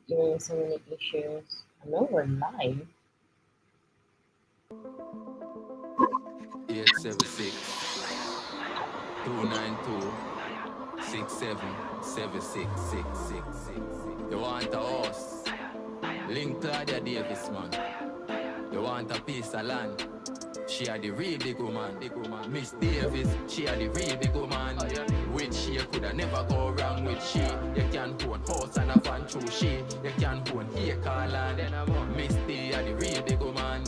Doing so many issues. I know we're live. 876 292 677666. You want a horse? Link Claudia Davis, man. You want a piece of land? She are the real big woman, Miss Davis, she are the real big woman. With she coulda never go wrong with she. You can own house and a van through she. You can own acre land. Miss D are the real big woman.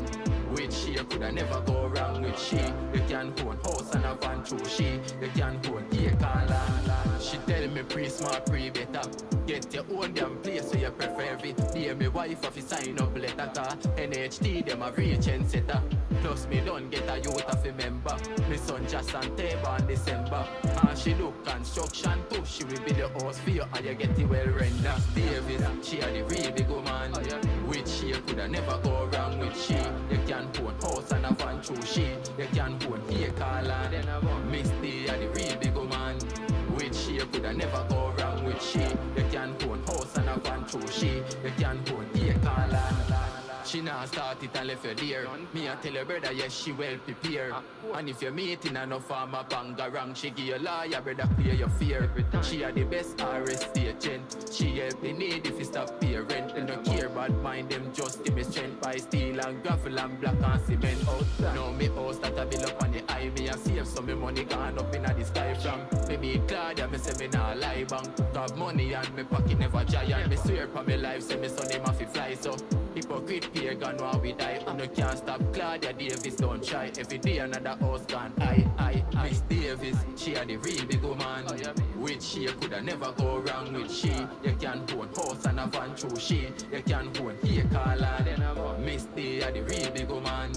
With she coulda never go wrong with she. You can own house and a van through she. You can own acre land. She tell me pre-smart, pre-better. Get your own damn place so you prefer it. Dear me wife if you sign up letter car. NHT them a reach and setter. Plus me don't get a youth of a member. Me son just on table in December. And she do construction too. She will be the house for you and you get it well rendered. Davis, she are the real big woman. With she coulda never go wrong with she. You can own house and a van through she. You can own acre land. Miss D are the real big woman. With she coulda never go wrong with she. You can own house and a van through she. You can own acre land. She now start it and left you there. Me I tell your brother, yes, she well prepared. And if you're meeting enough farmer bangarang, she give you lawyer, brother, clear your fear. She are the best RST agent. She help the need if you stop pay rent. They don't care about mind them, just give me strength by steel and gravel and black and cement. Now me house that I build up on the high, me I save some me money gone up in the sky from. Me meet Claudia, me say me nah lie bank. Have money and me pocket never giant. Me swear for me life, say me son him have to fly so. Hypocrite pagan while we die. You can't stop Claudia Davis, don't try. Every day another house gone. I Miss Davis, she are the real big woman. With she coulda never go wrong with she. You can own house and a van through she. You can own acre land. Miss D are the real big woman.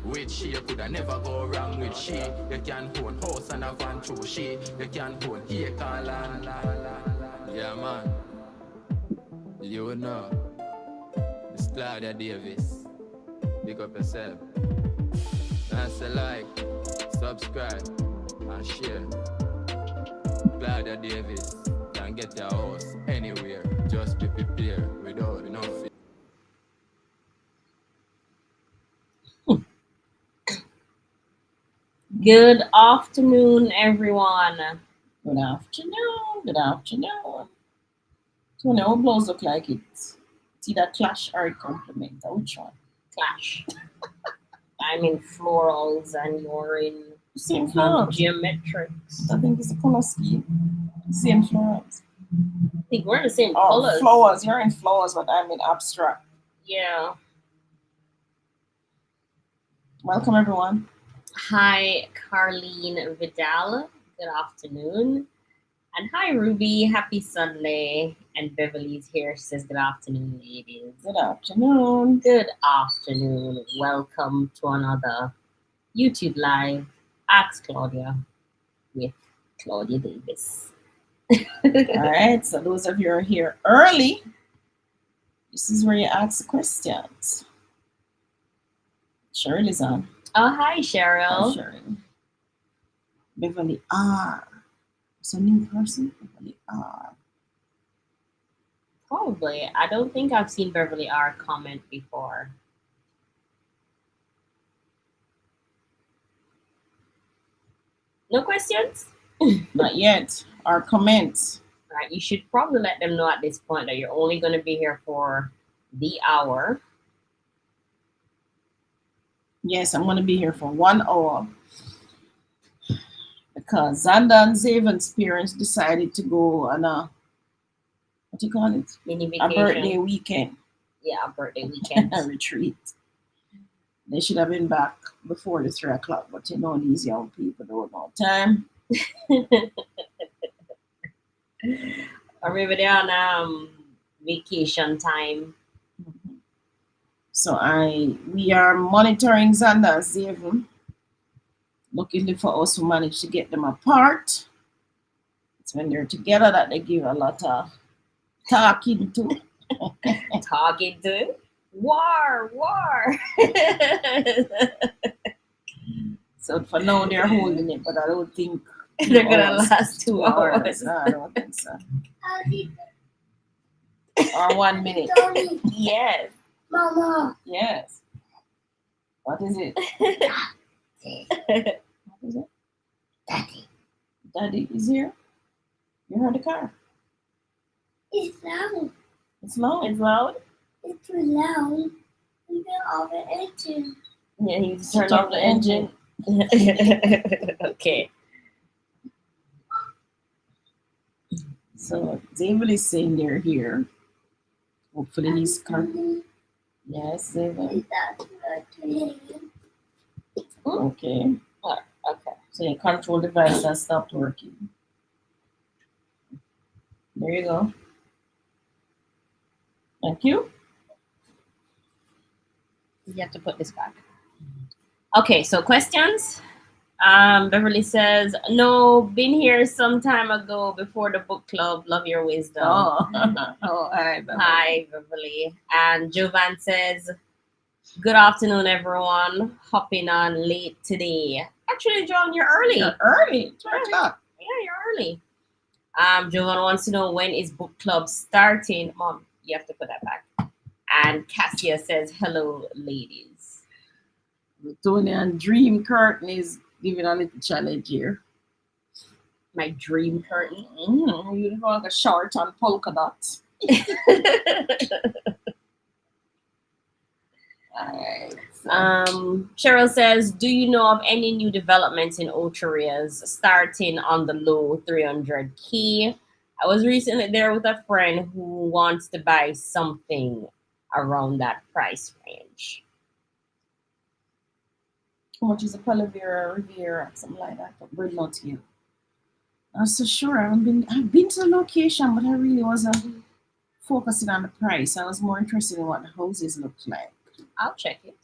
With she coulda never go wrong with she. You can own house and a van through she. You can own acre land. Yeah man, you know. It's Claudia Davis. Pick up yourself. That's a like, subscribe, and share. Claudia Davis. Can get your house anywhere. Just be prepared without enough fear. Good afternoon, everyone. Good afternoon. Good afternoon. So now blows look like it's either clash or a compliment. Which one? Clash. I'm in florals and you're in Same florals. geometrics. I think it's a color scheme. Same florals. I think we're in the same Oh, colors. flowers. You're in flowers, but I'm in abstract. Yeah. Welcome, everyone. Hi, Carlene Vidal. Good afternoon. And hi, Ruby. Happy Sunday. And Beverly's here. She says, good afternoon, ladies. Good afternoon. Good afternoon. Welcome to another YouTube Live. Ask Claudia with Claudia Davis. All right. So those of you who are here early, this is where you ask the questions. Shirley's on. Oh, hi, Cheryl. Hi, Shirley. Beverly R. It's a new person. Beverly R. Probably. I don't think I've seen Beverly R comment before. No questions? Not yet. Our comments. Right. You should probably let them know at this point that you're only going to be here for the hour. Yes, I'm going to be here for 1 hour because Xander and Zaven's parents decided to go on a, what do you call it? Mini A vacation. birthday weekend. Yeah, a birthday weekend. A retreat. They should have been back before the 3 o'clock, but you know these young people don't know time. Or maybe they're on vacation time. So we are monitoring Xander and Zaven, looking for us to manage to get them apart. It's when they're together that they give a lot of talking to. Talking to. War. So for now they're holding it, but I don't think They're gonna 2 hours. last 2 hours. 2 hours. No, I don't think so. Or 1 minute. Yes. Mama. Yes. What is it? What is it? Daddy. Daddy is here. You heard the car. It's loud. It's loud. It's loud. It's too loud. You get off the engine. Yeah, he's Switch turned off off the the engine. Okay. So David is saying they're here. Hopefully he's coming. Yes, David. Okay. Okay. So your control device has stopped working. There you go. Thank you. You have to put this back. Okay, so questions. Beverly says, no, been here some time ago before the book club. Love your wisdom. Hi, Beverly. Hi, Beverly. And Jovan says, good afternoon, everyone. Hopping on late today. Actually, John, you're early. You're early. 12 o'clock. Yeah, you're early. Jovan wants to know, when is book club starting? Mom, you have to put that back. And Cassia says, hello, ladies. Tony and Dream Curtain is giving a little challenge here. My dream curtain. You look like a short on polka dots. Alright. Cheryl says, do you know of any new developments in Ocho Rios starting on the low 300K? I was recently there with a friend who wants to buy something around that price range. How much is a Palavera, Riviera, something like that? But we're not here. I'm so sure. I've been to the location, but I really wasn't focusing on the price. I was more interested in what the houses look like. I'll check it.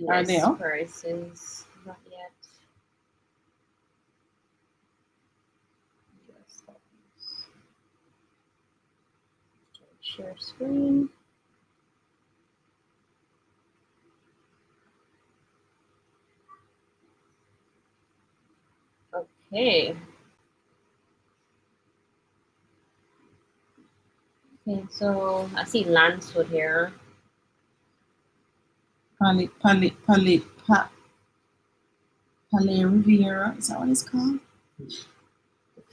Are they up? Prices, not yet. US dollars. Share screen. Okay. Okay, so I see Lancewood here. Palais Riviera. Is that what it's called?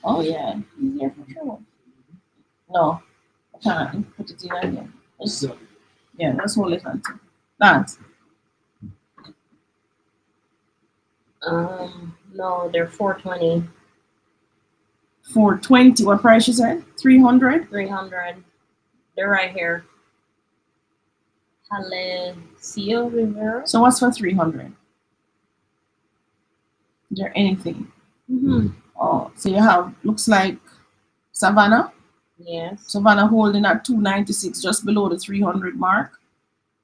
Oh yeah, he's here for sure. No, I can't put it in again. Yeah, let's hold it until that. No, they're 420. 420. What price is that? 300. 300. They're right here. Palacio River. So what's for 300? Is there anything? Mm-hmm. Oh, so you have, looks like Savannah. Yes. Savannah holding at 296, just below the 300 mark.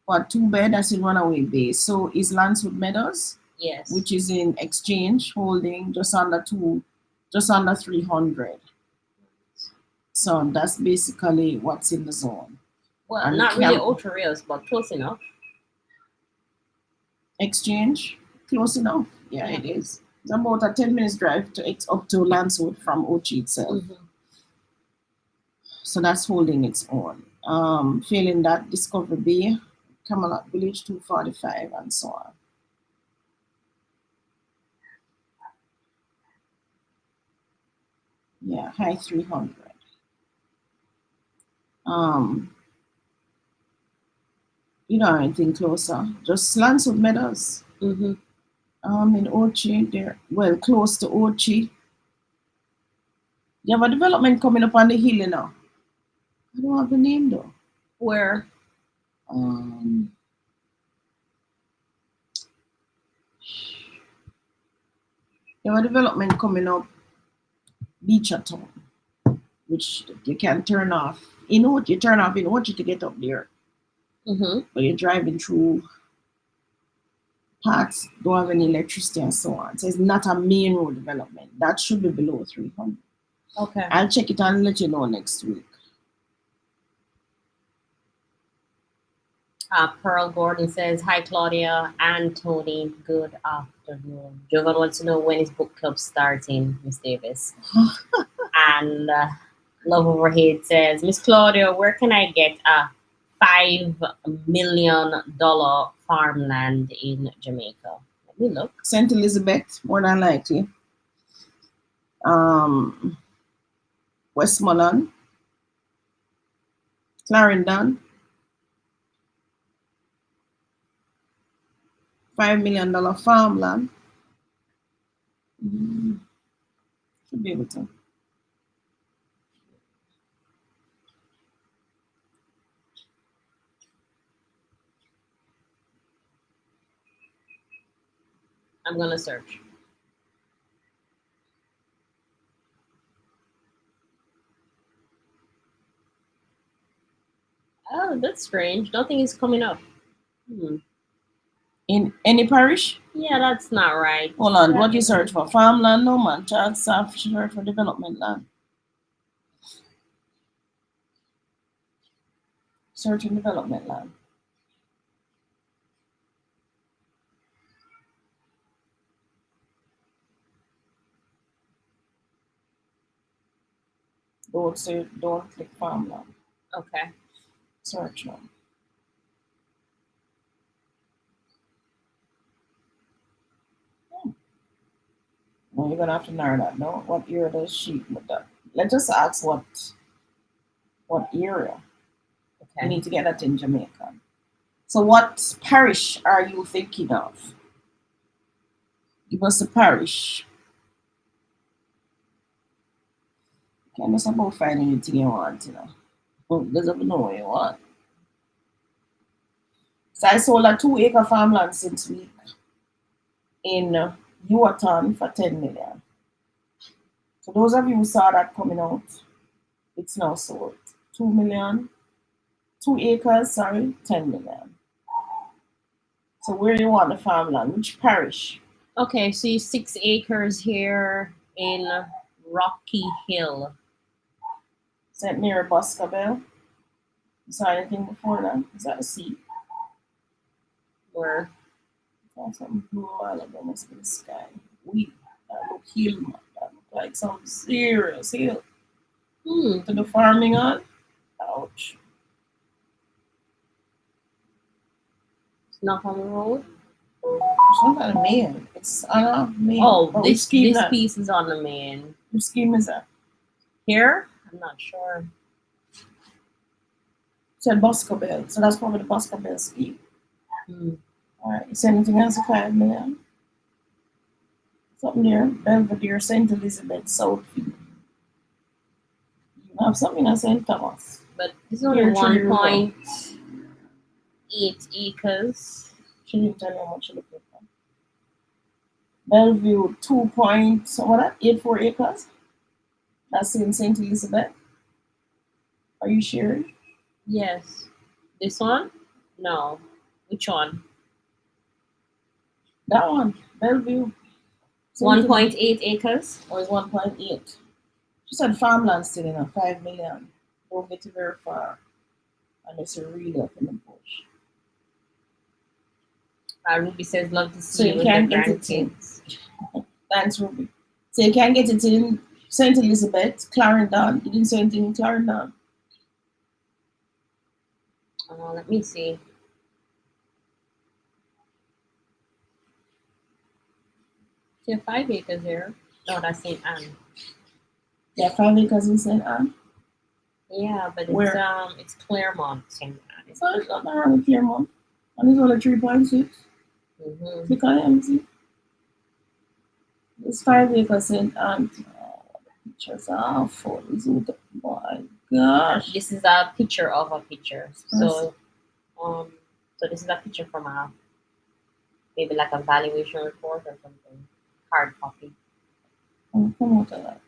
For 2-bed, that's in Runaway Bay. So is Lancewood Meadows, Yes. which is in Exchange, holding just under 300. So that's basically what's in the zone. Well, And not really Camp- Ocho Rios, but close enough. Exchange, close enough. Yeah, it is. It's about a 10 minutes drive up to Lancewood from Ochi itself. Mm-hmm. So that's holding its own. Failing that, Discovery Bay, Camelot Village 245, and so on. Yeah, high 300. You don't have anything closer. Just Lancewood Meadows. Mm-hmm. In Ochi, they're well close to Ochi. You have a development coming up on the hill, you know. I don't have the name though. Where? There are development coming up, Beach Town, which you can turn off. You turn off in Ochi to get up there. Mm-hmm. But you're driving through parts, don't have any electricity and so on. So it's not a main road development. That should be below 300. Okay. I'll check it and let you know next week. Pearl Gordon says, "Hi Claudia and Tony, good afternoon. Jovan wants to know when is book club starting, Miss Davis." And Love Overhead says, "Miss Claudia, where can I get a $5 million farmland in Jamaica?" Let me look. St. Elizabeth, more than likely. Westmoreland, Clarendon, $5 million farmland. Should be able to. I'm gonna search. Oh, that's strange. Nothing is coming up. In any parish? Yeah, that's not right. Hold on, what do you search for? Farmland? No, man. Child staff search for development land. Searching development land. Don't click farmland. Okay. Search now. Well, you're gonna have to narrow that. No, what area does she put that? Let's just ask what area. Okay. We need to get that in Jamaica. So, what parish are you thinking of? Give us a parish. Can't just about find anything you want, you know. Well, doesn't know what you want. So I sold a 2 acre farmland since week in Yuatan for 10 million. So those of you who saw that coming out, it's now sold. 2 million, 2 acres, sorry, 10 million. So where do you want the farmland? Which parish? Okay, so 6 acres here in Rocky Hill. Is that near Boscobel? You saw anything before that? Is that a sea? Where? Saw something blue a while ago, must be the sky. That look hill, man. That look like some serious hill. To the farming on? Ouch. It's not on the road? It's not on the main. It's on a main. Oh, But this which scheme piece is on the main. Which scheme is that? Here? I'm not sure. Said Boscobel. So that's probably the Boscobel scheme. Alright. Is anything else for 5 million? Something there. Belvedere, St. Elizabeth, Southfield. You have something at St. Thomas. But this is only Here, 1.8 acres. She didn't tell you how much you look at. Bellevue, 2.84 acres. That's in St. Elizabeth. Are you sure? Yes. This one? No. Which one? That one, Bellevue. 1.8 acres? Or is 1.8? She said farmland still in 5 million. Don't get it very far. Unless you're really up in the bush. Ruby says, "Love to So see you with can't the get it in. grandkids." Thanks, Ruby. So you can get it in St. Elizabeth, Clarendon. You didn't say anything in Clarendon. Let me see. You have 5 acres here. No, that's St. Anne. Yeah, 5 acres in St. Anne. Yeah, but Where? it's Claremont, St. Anne. So it's not around with Claremont. And it's only 3.6. Click on it and see. It's 5 acres St. Anne. Oh, the pictures are awful. Oh my gosh. This is a picture of a picture. So this is a picture from maybe like a valuation report or something. Hard copy. I'll come out of that.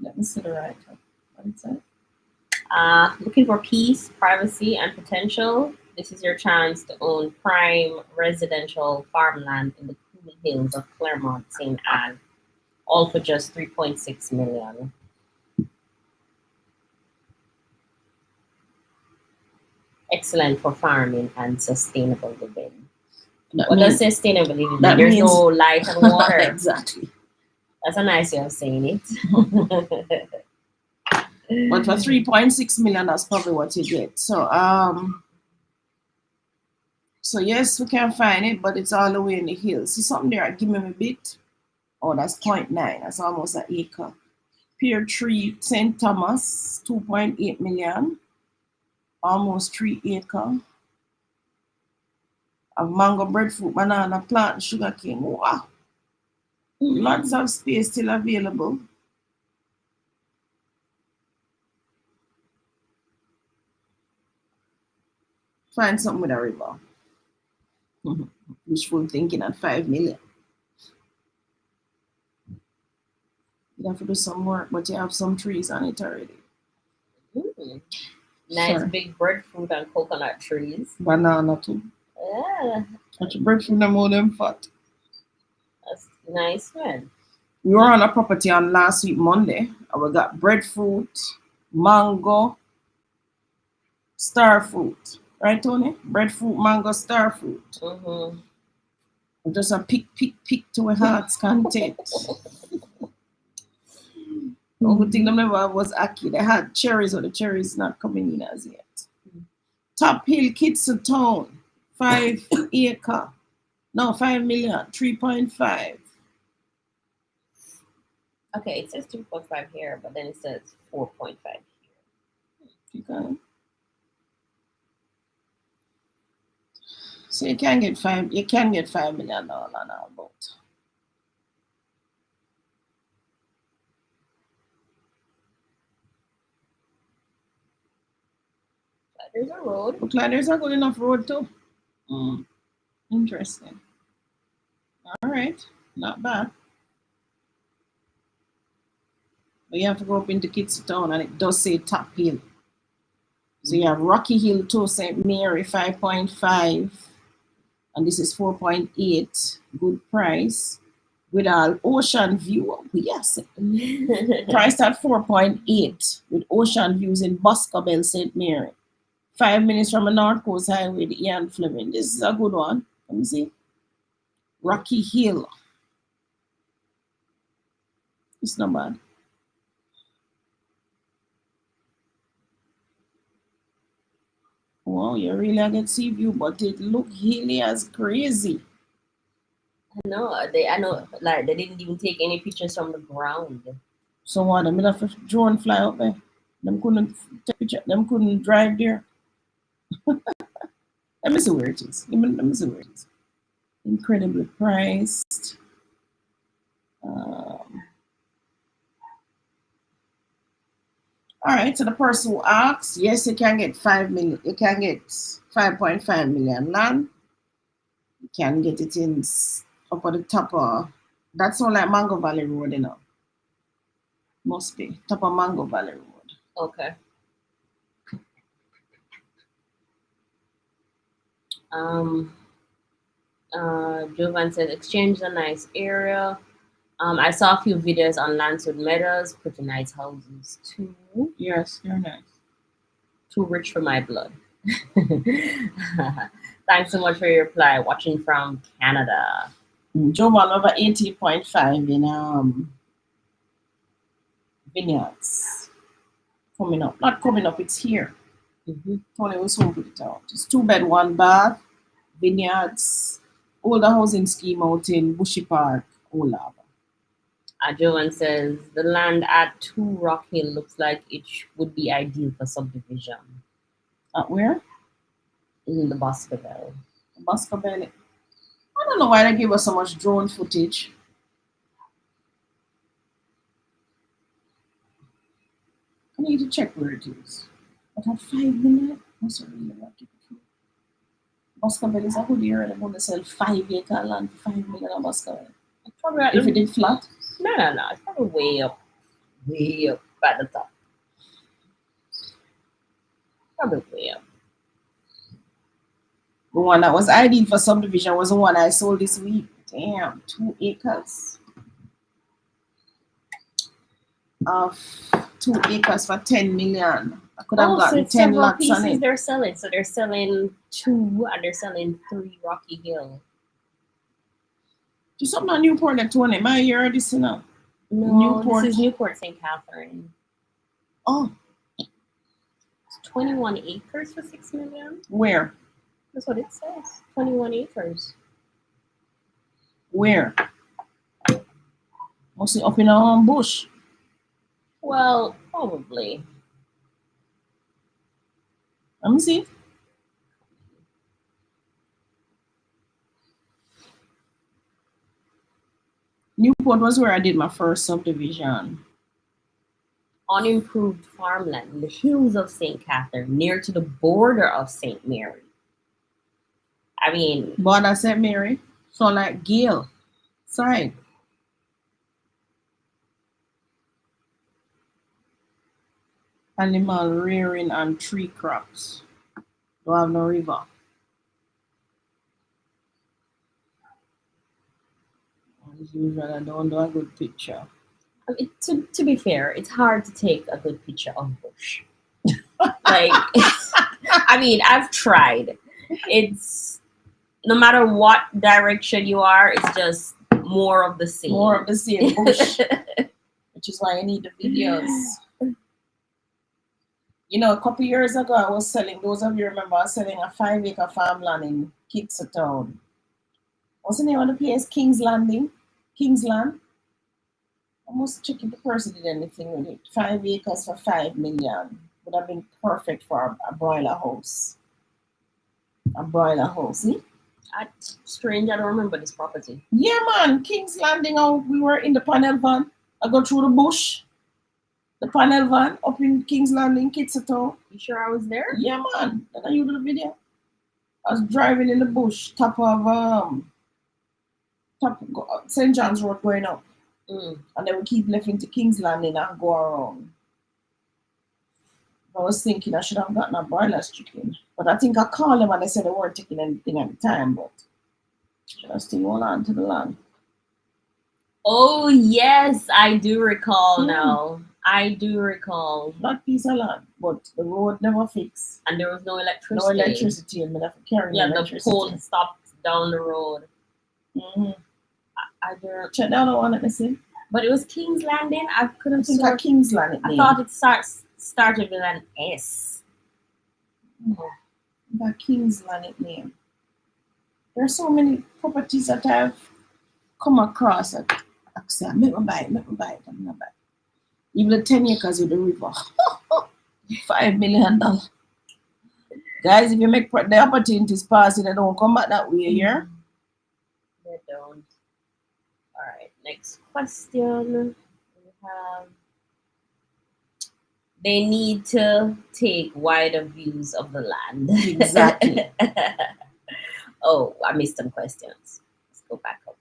Let me see the write-up. What is it? Looking for peace, privacy, and potential. This is your chance to own prime residential farmland in the cool hills of Claremont, St. Anne, all for just 3.6 million. Excellent for farming and sustainable living. That What does means, sustainable living mean? that There's means no light and water. exactly. That's a nice way of saying it. But for 3.6 million, that's probably what you get. So yes, we can find it, but it's all the way in the hills. See something there? Give me a bit. Oh, that's 0.9. That's almost an acre. Pear tree, St. Thomas, 2.8 million, almost 3 acre. A mango, breadfruit, banana, plant, sugar cane. Wow. Lots of space still available. Find something with a river. Wishful thinking at 5 million. You have to do some work, but you have some trees on it already. Nice Sure. big breadfruit and coconut trees. Banana too. Yeah, Catch breadfruit them all them fat. that's nice, man. We were on a property on last week Monday, and we got breadfruit, mango, star fruit. Right, Tony? Breadfruit, mango, star fruit. Just a pick to a heart's content. The only thing them never was Aki. They had cherries, but the cherries not coming in as yet. Top Hill, Kitson Town, 5 acre. No, 5 million, 3.5. Okay, it says 2.5 here, but then it says 4.5 here. Okay. So you can get $5 million on our boat. There's a road. Look like there's a good enough road too. Interesting. All right, not bad. But you have to go up into Kitson Town, and it does say Top Hill. So you have Rocky Hill to St. Mary, 5.5. And this is 4.8. Good price. With our ocean view. Yes. Priced at 4.8 with ocean views in Boscobel, St. Mary. 5 minutes from the North Coast Highway, the Ian Fleming. This is a good one. Let me see. Rocky Hill. It's not bad. Wow, you really get sea view, but it look hilly as crazy. I know, like they didn't even take any pictures from the ground. So what? I'm gonna have drone fly up there. Them couldn't take picture. Them couldn't drive there. Let me see where it is. Let me see where it is. Incredibly priced. All right. So the person who asks, yes, you can get 5 million. You can get 5.5 million land. You can get it in up at the top of. That's not like Mango Valley Road, you know. Must be top of Mango Valley Road. Okay. Jovan says Exchange is a nice area. I saw a few videos on Lancewood Meadows, pretty nice houses too. Yes, they're nice. Too rich for my blood. Thanks so much for your reply. Watching from Canada. Jovan over 80.5 in vineyards. Coming up. Not coming up, it's here. Tony will soon put it out. It's 2-bed, 1 bath, vineyards, older housing scheme out in Bushy Park, Olava. Joan says the land at 2 Rock Hill looks like it would be ideal for subdivision. At where? In the Boscobel. Boscobel. I don't know why they give us so much drone footage. I need to check where it is. But at 5 million, that's a really lot to be. Boscobel is a good area. They're going to sell 5 acre land for 5 million on Boscobel. Probably at If the, it did flat? no. It's probably way up at the top. Probably way up. The one that was ideal for subdivision was the one I sold this week. Damn, 2 acres of 2 acres for 10 million. I could have Oh, so gotten it's 10 several lots on pieces it. they're selling. So they're selling 2 and they're selling 3 Rocky Hill. Just something on Newport that 20. My year this, you know. No, Newport. this is Newport St. Catherine. Oh, It's 21 acres for 6 million. where? That's what it says. 21 acres. Where? Mostly up in our own bush. Well, probably. Let me see. Newport was where I did my first subdivision. Unimproved farmland in the hills of St. Catherine, near to the border of St. Mary. I mean, Border St. Mary. So like Gale. Side. Animal rearing and tree crops. Don't have no river. As usual, I don't do a good picture. to be fair, it's hard to take a good picture of bush. Like, I mean, I've tried. It's no matter what direction you are, it's just more of the same. More of the same bush. Which is why I need the videos. You know, a couple years ago, I was selling, those of you remember, I was selling a 5-acre farmland in Kitsotown. What's the name of the place? King's Landing? Kingsland? I must check if the person did anything with it. 5 acres for 5 million. Would have been perfect for a broiler house. A broiler house, eh? Strange, I don't remember this property. Yeah, man. King's Landing, out. We were in the panel van. I go through the bush. The panel van up in King's Landing, Kitsotown. You sure I was there? Yeah, man. Did you do the video? I was driving in the bush, top St. John's Road going up. And then we keep left into King's Landing and go around. I was thinking I should have gotten a broiler chicken. But I think I called them and they said they weren't taking anything at the time, but should I still hold on to the land? Oh, yes, I do recall now. I do recall. Not piece of land, but the road never fixed. And there was no No electricity. electricity, and I have to carry Yeah, no the electricity. pole stopped down the road. Mm-hmm. I don't. Check down the one that they say. But it was King's Landing. I couldn't I think sort- a King's Landing. I thought it started with an S. The King's Landing name. There are so many properties that I've come across that I say, I'm going to buy it. Even the 10 acres with the river. $5 million. Guys, if you make the opportunities pass, they don't come back that way here. They don't. All right, next question. We have. They need to take wider views of the land. Exactly. Oh, I missed some questions. Let's go back up.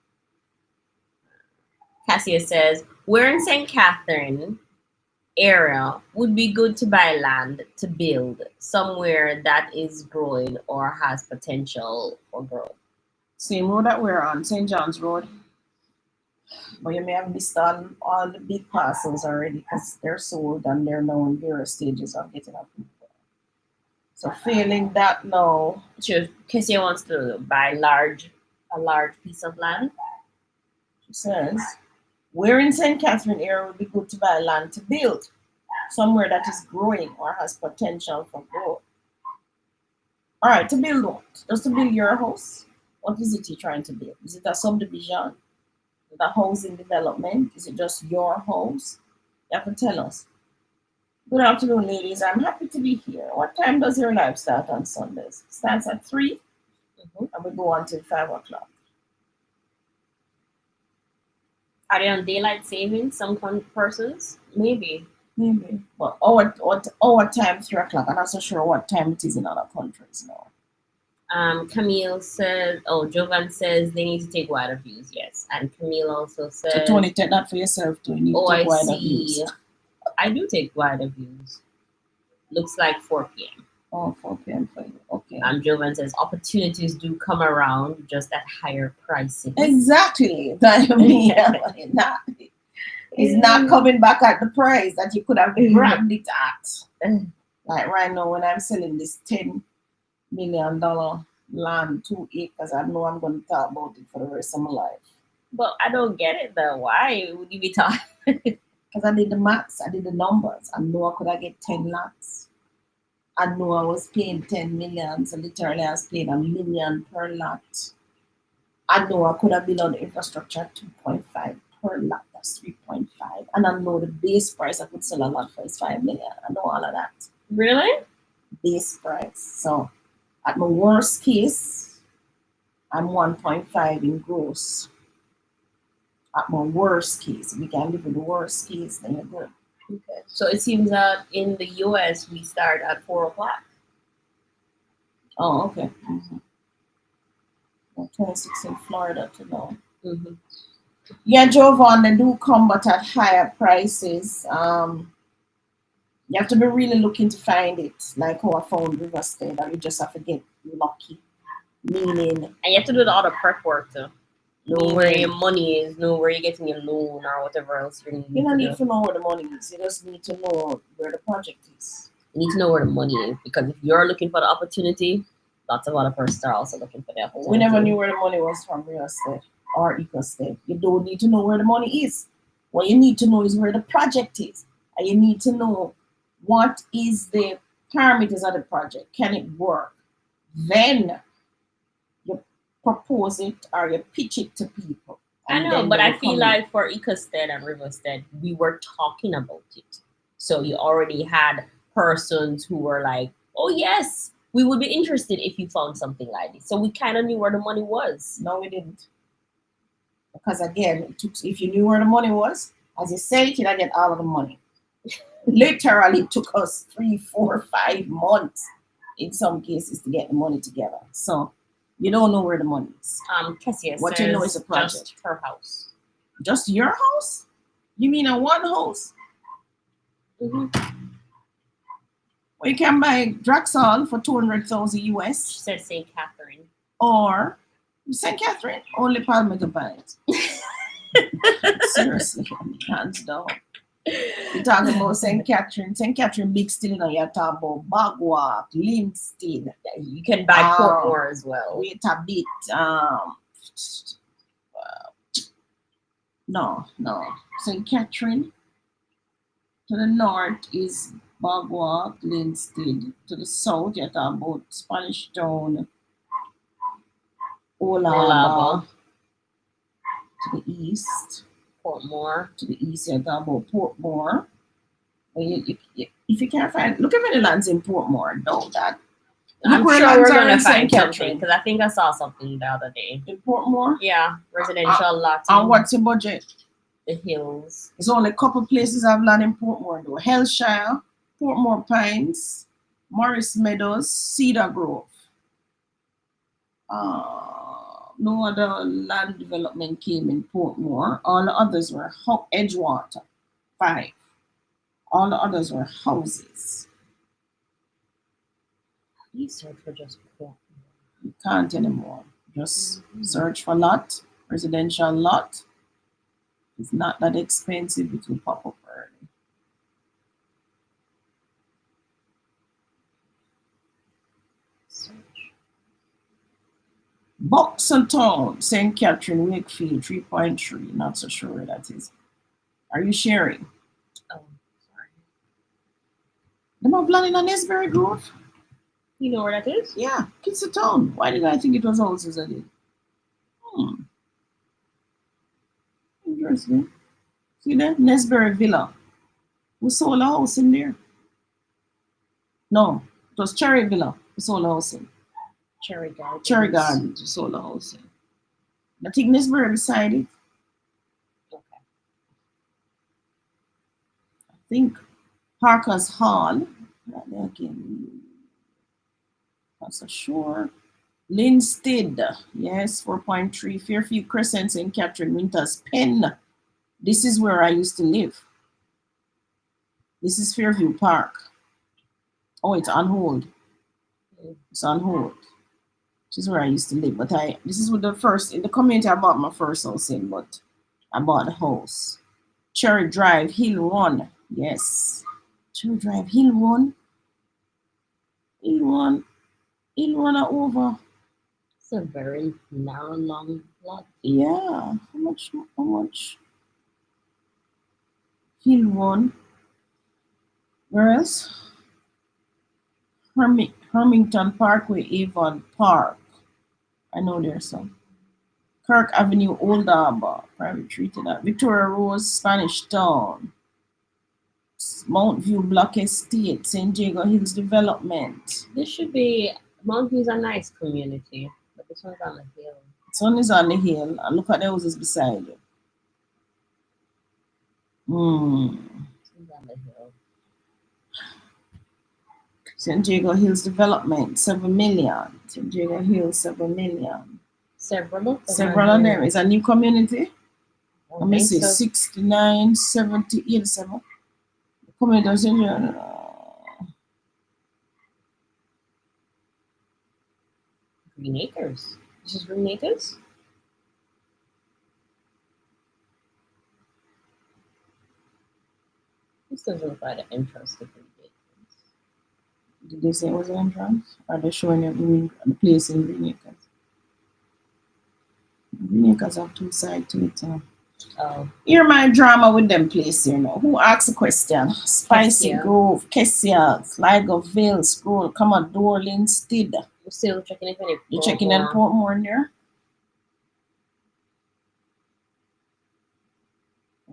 Cassia says, where in St. Catherine area would be good to buy land to build somewhere that is growing or has potential for growth? Same road that we're on, St. John's Road. But you may have missed on all the big parcels already because they're sold and they're now in various stages of getting up. So failing that now. Sure, Cassia wants to buy a large piece of land. She says, where in St. Catherine area would be good to buy land to build? Somewhere that is growing or has potential for growth. All right, to build what? Just to build your house? What is it you're trying to build? Is it a subdivision? Is it a housing development? Is it just your house? You have to tell us. Good afternoon, ladies. I'm happy to be here. What time does your live start on Sundays? It starts at 3 and we go until 5 o'clock. Are they on daylight savings? Some persons? Maybe. But our time 3 o'clock. I'm not so sure what time it is in other countries now. Camille says, oh, Jovan says they need to take wider views. Yes. And Camille also So says, Tony, take that for yourself too. You need oh, to take I wider views. see. I do take wider views. Looks like 4 p.m. Oh, 4 p.m. for you. Okay. Jovan says opportunities do come around just at higher prices. Exactly. That I mean, it's not coming back at the price that you could have grabbed it at. Like right now, when I'm selling this $10 million land, 2 acres, I know I'm going to talk about it for the rest of my life. But I don't get it though. Why would you be talking? Because I did the maths, I did the numbers. I know I could have get 10 lots. I know I was paying 10 million, so literally I was paying $1 million per lot. I know I could have built on the infrastructure 2.5 per lot, that's 3.5. And I know the base price I could sell a lot for is 5 million. I know all of that. Really? Base price. So at my worst case, I'm 1.5 in gross. At my worst case, we can live with the worst case, then you're good. Okay. So it seems that in the US we start at 4 o'clock. Oh, okay. 26 in Florida to know. Mm-hmm. Yeah, Jovan, they do come but at higher prices. You have to be really looking to find it, like how I found River State, or you just have to get lucky. Meaning, And you have to do all the prep work too. Know where meaning your money is, know where you're getting your loan or whatever else you need. you don't need to know where the money is. You just need to know where the project is. You need to know where the money is because if you're looking for the opportunity, lots of other persons are also looking for the opportunity. We never knew where the money was from real estate or eco estate. You don't need to know where the money is. What you need to know is where the project is. And you need to know what is the parameters of the project. Can it work? Then you propose it or you pitch it to people. I know, but I feel like for Ecosted and Riversted, we were talking about it. So you already had persons who were like, oh, yes, we would be interested if you found something like this. So we kind of knew where the money was. No, we didn't. Because again, it took, if you knew where the money was, as you say, you'd get all of the money. Literally took us 3, 4, 5 months in some cases to get the money together. So you don't know where the money is. Kessia What says you know is a project. just her house. Just your house? You mean a one house? Mm-hmm. Well, you can buy Draxall for 200,000 She US, said St. Catherine. or St. Catherine, only Palmer to buy it. Seriously, hands down. You're talking about St. Catherine. St. Catherine, big still, you know, you're talking about Bagwalk, Linstead. You can buy Portmore as well. Wait a bit. No. St. Catherine. To the north is Bagwalk, Linstead. To the south, you're talking about Spanish Town, Olaba. To the east, Portmore. To the east, you're talking about Portmore. If you can't find, look at the lands in Portmore. Know that. I'm sure we're gonna find something because I think I saw something the other day. In Portmore? Yeah, residential lots. And what's your budget? The hills. There's only a couple places I've land in Portmore though. Hellshire, Portmore Pines, Morris Meadows, Cedar Grove. No other land development came in Portmore. All the others were Edgewater, 5. All the others were houses. You search for just Portmore. You can't anymore. Just search for lot, residential lot. It's not that expensive. It will pop up early. Search. Boxontown, St. Catherine, Wakefield, 3.3. Not so sure where that is. Are you sharing? Oh, sorry. Them have land in a Nesbury Grove? You know where that is? Yeah, it's a town. Why did I think it was houses I did? Interesting. See that? Nesbury Villa. We sold a house in there. No, it was Cherry Villa. We sold a house in. Cherry Gardens. Cherry Gardens. We sold a house in. I think Nesbury beside it. Okay. I think Parker's Hall. Again, not so sure. Linstead, yes, 4.3. Fairview Crescent, St. Catherine, Winters Pen. This is where I used to live. This is Fairview Park. Oh, it's on hold. It's on hold. This is where I used to live. But this is with the first, in the community I bought my first house in, but I bought the house. Cherry Drive, Hill Run. Yes. Cherry Drive, Hill Run. Hill Run. Hill Run are over. It's a very narrow, long lot. Yeah. How much? Hill Run. Where else? Hermington Parkway, Avon Park. I know there's some. Kirk Avenue, Old Harbour, private treated at Victoria Rose, Spanish Town, Mount View Block Estate, St. Jago Hills Development. This should be, Mount View's a nice community, but this one's on the hill. This one is on the hill, and look at the houses beside you. This one's on the hill. St. Jago Hills Development, 7 million. St. Jago Hills, 7 million. Several of them. It's a new community. Let me see, 69, 70, 87. Community of St. Jago. Green Acres. This is Green Acres? This doesn't look like an entrance to Green Acres. Did they say it was an entrance? Are they showing you the place in Green Acres? Green Acres have two sides to it. Oh. Hear my drama with them place here now. Who asked the question? Spicy Kessia. Grove, Kessia, Sligoville, Scroll, Commodore, Linstead. We're still checking if any. You checking in Portmore in there?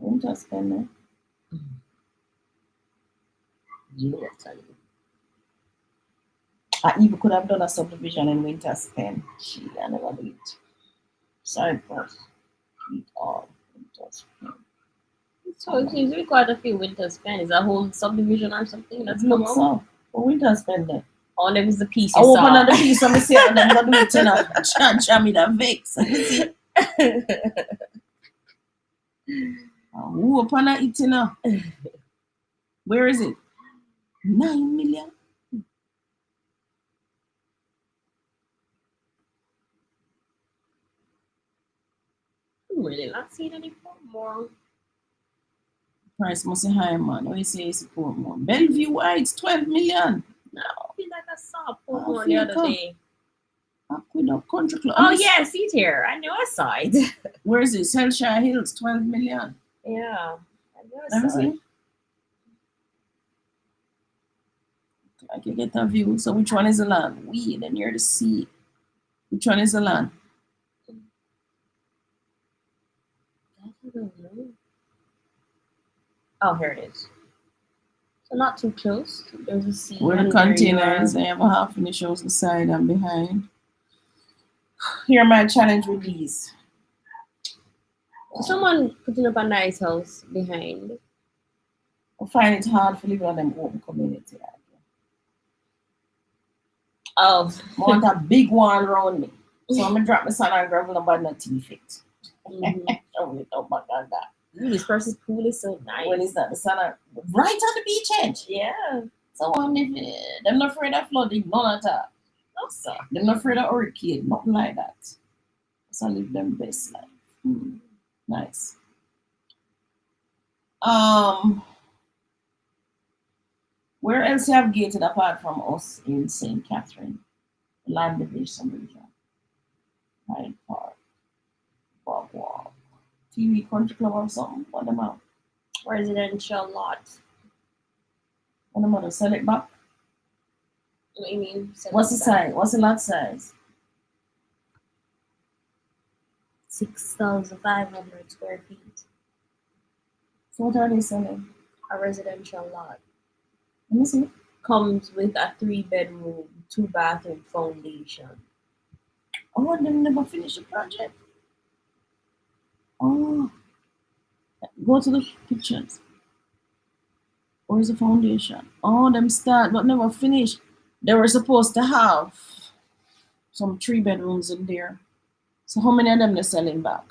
Winterspen there. You will tell you. I even could have done a subdivision in Winterspen. Gee, I never did it. Sorry, first. Eat all Winterspen. So it seems to be quite a few Winterspen. Is a whole subdivision or something that's come Looks up? so. But Winterspen there. Oh, there was the piece I you open saw. up the piece and I see how them gonna do it, you know. Jam me that vex. You see? Who open it, you know? Where is it? 9 million? I'm really not seeing any more. Price must be high, man. What you say is Portmore? Bellevue Heights, 12 million. No, I feel like I saw I Portmore the feel other come. day. Aqueduct Country Club. Oh yeah, I see it here. I know I saw it. Where is this? Hellshire Hills, 12 million. Yeah, I know Let I me saw it. see. I can get a view. So which one is the land? We, then you're the sea. Which one is the land? I don't know. Oh, here it is. So not too close. There's a sea. Where the and there you containers, are. they have a half finish house beside and behind. Here my challenge with these. Someone putting up a nice house behind. I find it hard for living on them open community. Oh. I want a big one around me. So I'm gonna drop my son and gravel about my teeth it. Show it up back on that. Ooh, this person's pool is so nice. When is that? The sun right on the beach edge. Yeah. So I'm them not afraid of flooding, none at all. No, sir. Them not afraid of hurricane, nothing like that. So I live them best life. Nice. Where else you have gated apart from us in St. Catherine? Land Division. Hyde Park. Bob Walk. TV Country Club or something. What them out? Residential lot. What them out? Sell it back? What do you mean? What's the size? What's the lot size? 6,500 square feet. So what are they selling? A residential lot. Let me see. Comes with a 3-bedroom, 2-bathroom foundation. Oh, them never finish the project. Oh, go to the pictures. Where's the foundation? Oh, them start but never finish. They were supposed to have some 3 bedrooms in there. So how many of them they're selling back?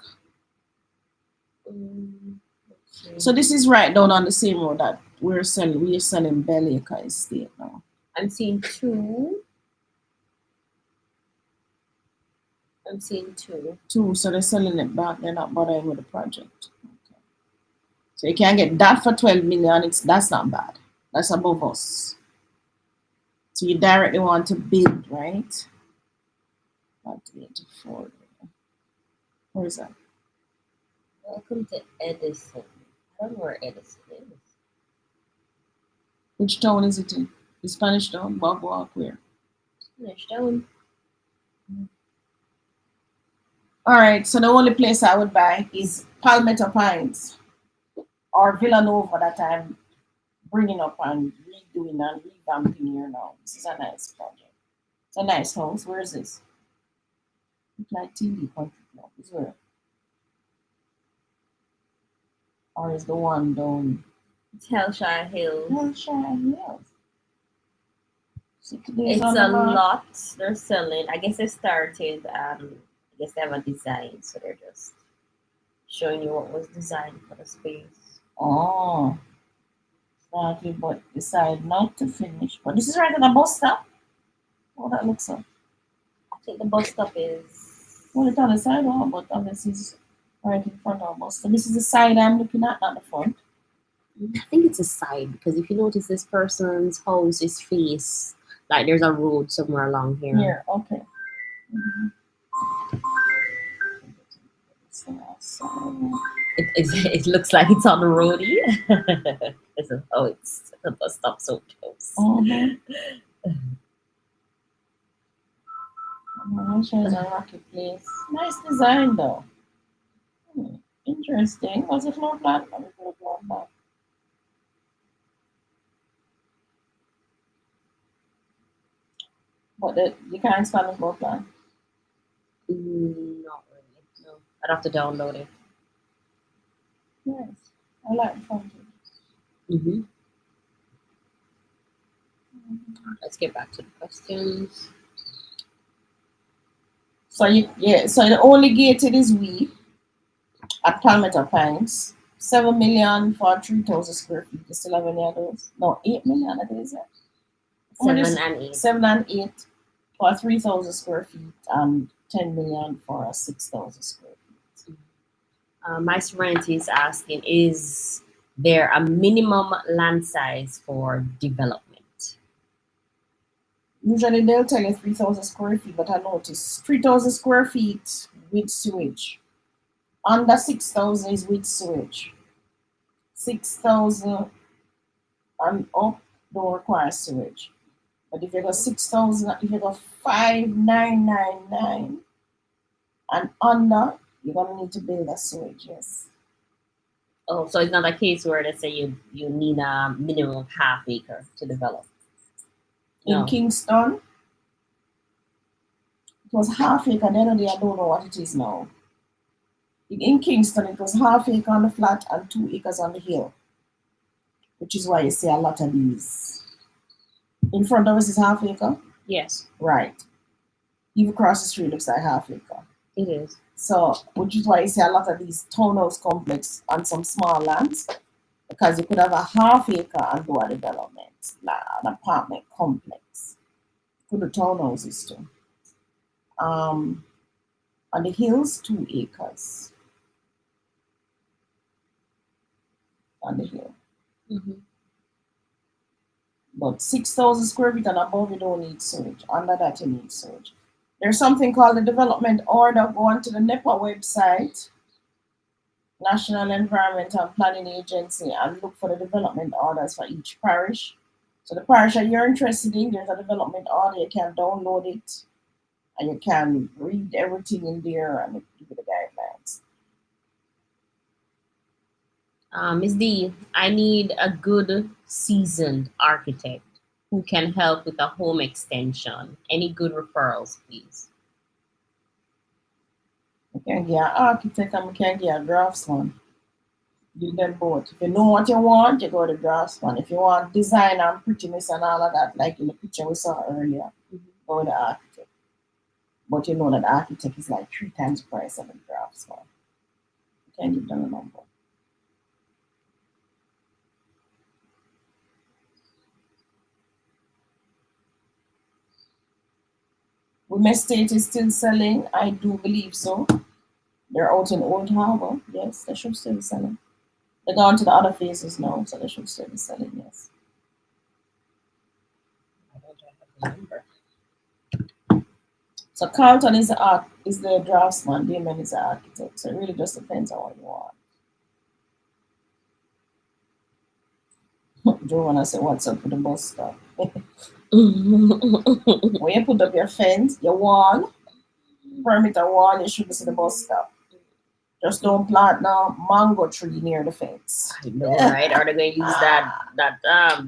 So this is right down on the same road that we're selling Bellacre Estate now. I'm seeing 2. I'm seeing 2. 2, so they're selling it back. They're not bothering with the project. Okay. So you can get that for 12 million. That's not bad. That's above us. So you directly want to bid, right? 84. Where is that? Welcome to Edison. I don't know where Edison is. Which town is it in? The Spanish town? Bob Walk, where? Spanish town. All right, so the only place I would buy is Palmetto Pines or Villanova that I'm bringing up and redoing and revamping here now. This is a nice project. It's a nice house. Where is this? It's like TV country club. Is where? Or is the one down? It's Hellshire Hills. Hellshire Hills. It's a lot they're selling. I guess they started, I guess they have a design, so they're just showing you what was designed for the space. Oh. Started but decide not to finish. But this is right at the bus stop? Oh, that looks up. I think the bus stop is... Well, it's on the sidewalk, but obviously it's right in front of us. So this is the side I'm looking at, not the front. I think it's a side, because if you notice this person's house is face, like there's a road somewhere along here. Here, okay. It looks like it's on the roadie. It's the bus stop so close. There's a rocket place. Nice design though. Interesting. Was it floor plan? But you can't expand the floor plan. Not really. No, I'd have to download it. Yes, I like the Let's get back to the questions. So so the only gated is we at Palmetto Pines. 7 million for 3,000 square feet. You still have any of those? No, 8 million, I think is it? 7 and 8. 7 and 8 for 3,000 square feet and 10 million for 6,000 square feet. My serenity is asking, is there a minimum land size for development? Usually they'll tell you 3,000 square feet, but I noticed 3,000 square feet with sewage. Under 6,000 is with sewage. 6,000 and up don't require sewage. But if you go 6,000, if you go 5,999 and under, you're gonna need to build a sewage, yes. Oh, so it's not a case where they say you need a minimum of half acre to develop. In Kingston, it was half acre. Then I don't know what it is now. In Kingston, it was half acre on the flat and 2 acres on the hill, which is why you see a lot of these. In front of us is half acre? Yes. Right. Even across the street looks like half acre. It is. So, which is why you see a lot of these townhouse complex on some small lands, because you could have a half acre and do a development, like an apartment complex. Could do townhouses too. On the hills, 2 acres. On the hill. But 6,000 square feet and above, you don't need sewage. Under that, you need sewage. There's something called the development order. Go onto the NEPA website, National Environment and Planning Agency, and look for the development orders for each parish. So the parish that you're interested in, there's a development order. You can download it and you can read everything in there and give you the guidelines. Ms. D, I need a good seasoned architect who can help with a home extension. Any good referrals, please? I can get an architect and I can get a draftsman. Do them both. If you know what you want, you go to draftsman. If you want design and prettiness and all of that, like in the picture we saw earlier, go with the architect. But you know that the architect is like 3 times the price of the draftsman. You can't give them a number. Women State is still selling. I do believe so. They're out in Old Harbour. Yes, they should still be selling. They're gone to the other phases now, so they should still be selling, yes. I don't have the number. So Carlton is the draftsman, Damon is the architect. So it really just depends on what you want. Joe wanna say what's up with the bus stop. When you put up your fence, your wall, perimeter wall, you should see the bus stop. Just don't plant no mango tree near the fence. I know, right? Are they going to use that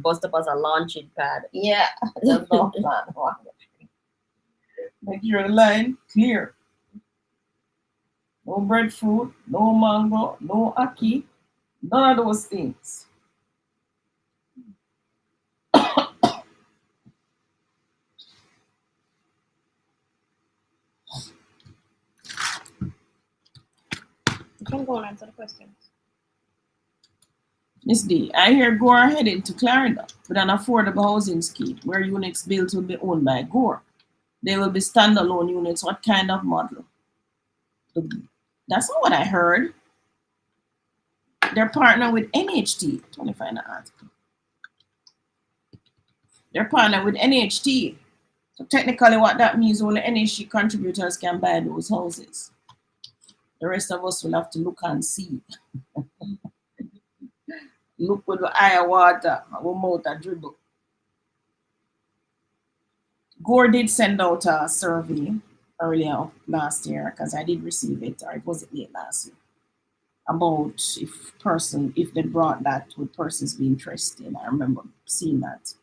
bus stop as a launching pad? Yeah, just don't plant mango tree. Make your line clear. No breadfruit, no mango, no ackee, none of those things. You can go and answer the questions. Miss D, I hear Gore heading to Clarendon with an affordable housing scheme where units built will be owned by Gore. They will be standalone units. What kind of model? That's not what I heard. They're partnered with NHT. Let me find the article. They're partnered with NHT. So technically what that means, only NHT contributors can buy those houses. The rest of us will have to look and see. Look with the eye of water, our mouth a dribble. Gore did send out a survey earlier last year, because I did receive it, or it wasn't late last year, about if they brought that, would persons be interested. I remember seeing that.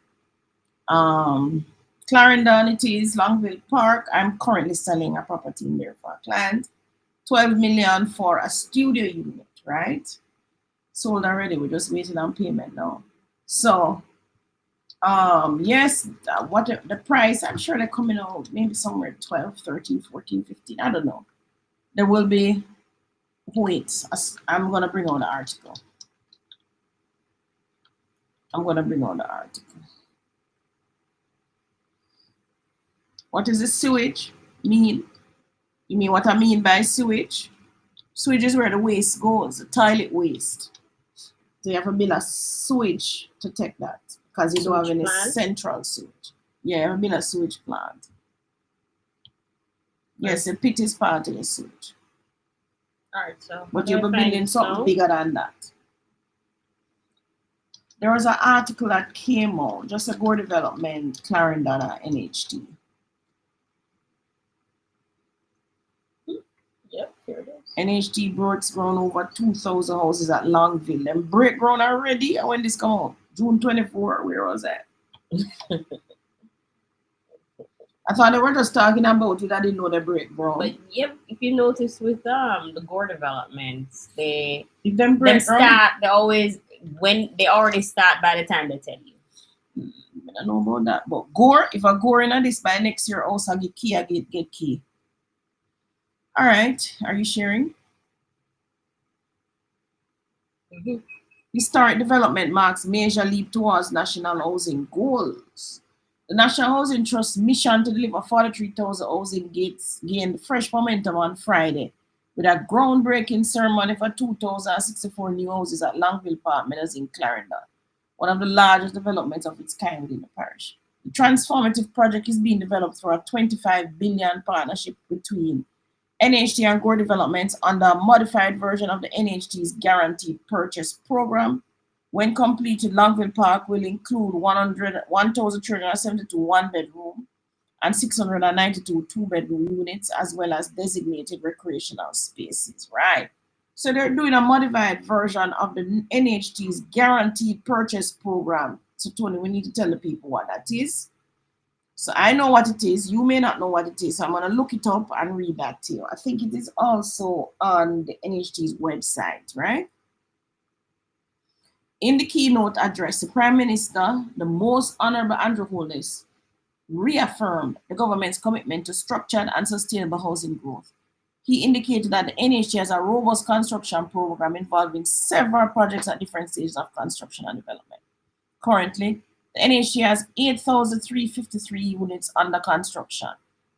Clarendon, it is Longville Park. I'm currently selling a property in there for a client. 12 million for a studio unit, right? Sold already. We're just waiting on payment now. So, yes, what the price, I'm sure they're coming out maybe somewhere 12, 13, 14, 15. I don't know. There will be, wait, I'm going to bring on the article. What does the sewage mean? You mean what I mean by sewage? Sewage is where the waste goes, the toilet waste. So you have to build a sewage to take that, because you don't have any central sewage. Yeah, you have to build a sewage plant. Yes, the pit is part of the sewage. Alright, so. But you'll be building something bigger than that. There was an article that came out, just a Gore Development, Clarendon, NHT. Yep, here it is. NHT breaks ground over 2,000 houses at Longville. And break ground already? When this come out? June 24, where was that? I thought they were just talking about it. I didn't know they break ground. But yep, if you notice with the Gore developments, they always, when they already start by the time they tell you. I don't know about that. But Gore, if I go in this by next year, also I get key, I get key. All right, are you sharing? Mm-hmm. Historic development marks major leap towards national housing goals. The National Housing Trust's mission to deliver 43,000 housing gained fresh momentum on Friday with a groundbreaking ceremony for 2,064 new houses at Longville Park Meadows in Clarendon, one of the largest developments of its kind within the parish. The transformative project is being developed through a $25 billion partnership between NHT and Gore Developments under a modified version of the NHT's Guaranteed Purchase Program. When completed, Longville Park will include 1,372 one-bedroom and 692 two-bedroom units, as well as designated recreational spaces, right? So they're doing a modified version of the NHT's Guaranteed Purchase Program. So Tony, we need to tell the people what that is. So I know what it is. You may not know what it is. So I'm going to look it up and read that to you. I think it is also on the NHT's website, right? In the keynote address, the Prime Minister, the Most Honorable Andrew Holness, reaffirmed the government's commitment to structured and sustainable housing growth. He indicated that the NHT has a robust construction program involving several projects at different stages of construction and development. Currently, the NHT has 8,353 units under construction,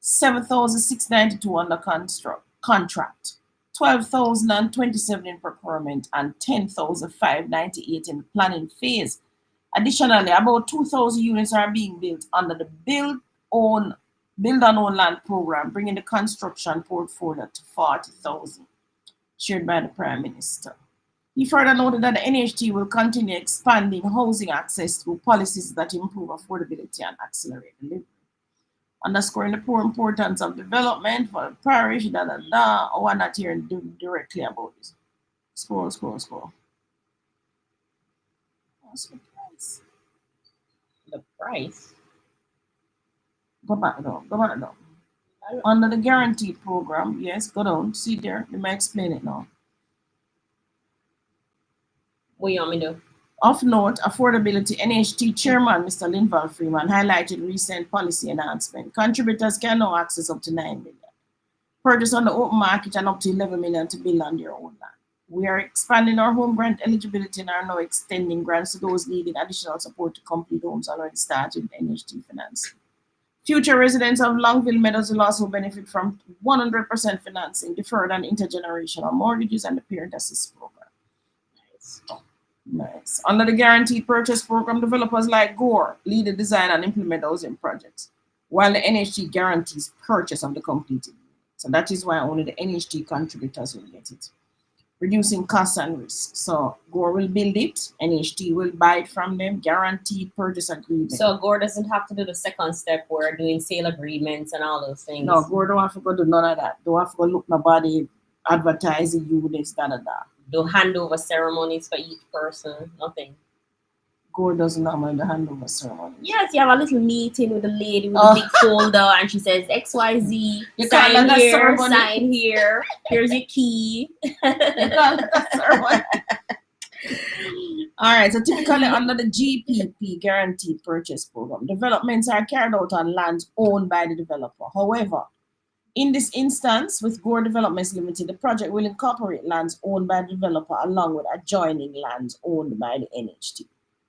7,692 under contract, 12,027 in procurement, and 10,598 in the planning phase. Additionally, about 2,000 units are being built under the Build and Own Land program, bringing the construction portfolio to 40,000, shared by the Prime Minister. He further noted that the NHT will continue expanding housing access through policies that improve affordability and accelerate delivery. Underscoring the poor importance of development for the parish, Oh, I'm not hearing directly about this. Scroll. What's the price? The price. Go back down. Under the guarantee program, yes, go down. See there, you may explain it now. What you want me to do? Of note, affordability NHT chairman Mr. Longville Freeman highlighted recent policy enhancement. Contributors can now access up to 9 million. Purchase on the open market and up to 11 million to build on their own land. We are expanding our home grant eligibility and are now extending grants to those needing additional support to complete homes already started with NHT financing. Future residents of Longville Meadows will also benefit from 100% financing, deferred and intergenerational mortgages, and the parent assist program. Nice. Under the guaranteed purchase program, developers like Gore lead the design and implement housing projects, while the NHT guarantees purchase of the completed unit. So that is why only the NHT contributors will get it, reducing costs and risks. So Gore will build it, NHT will buy it from them, guaranteed purchase agreement. So Gore doesn't have to do the second step where doing sale agreements and all those things. No, Gore don't have to go do none of that. Don't have to go look nobody advertising units, da. Do handover ceremonies for each person, nothing. Gore doesn't normally the handover ceremony. Yes, you have a little meeting with the lady with a big folder and she says XYZ, You sign here, ceremony. sign here, here's your key. All right, so typically under the GPP, Guaranteed Purchase Program, developments are carried out on lands owned by the developer. However, in this instance, with Gore Developments Limited, the project will incorporate lands owned by the developer along with adjoining lands owned by the NHT.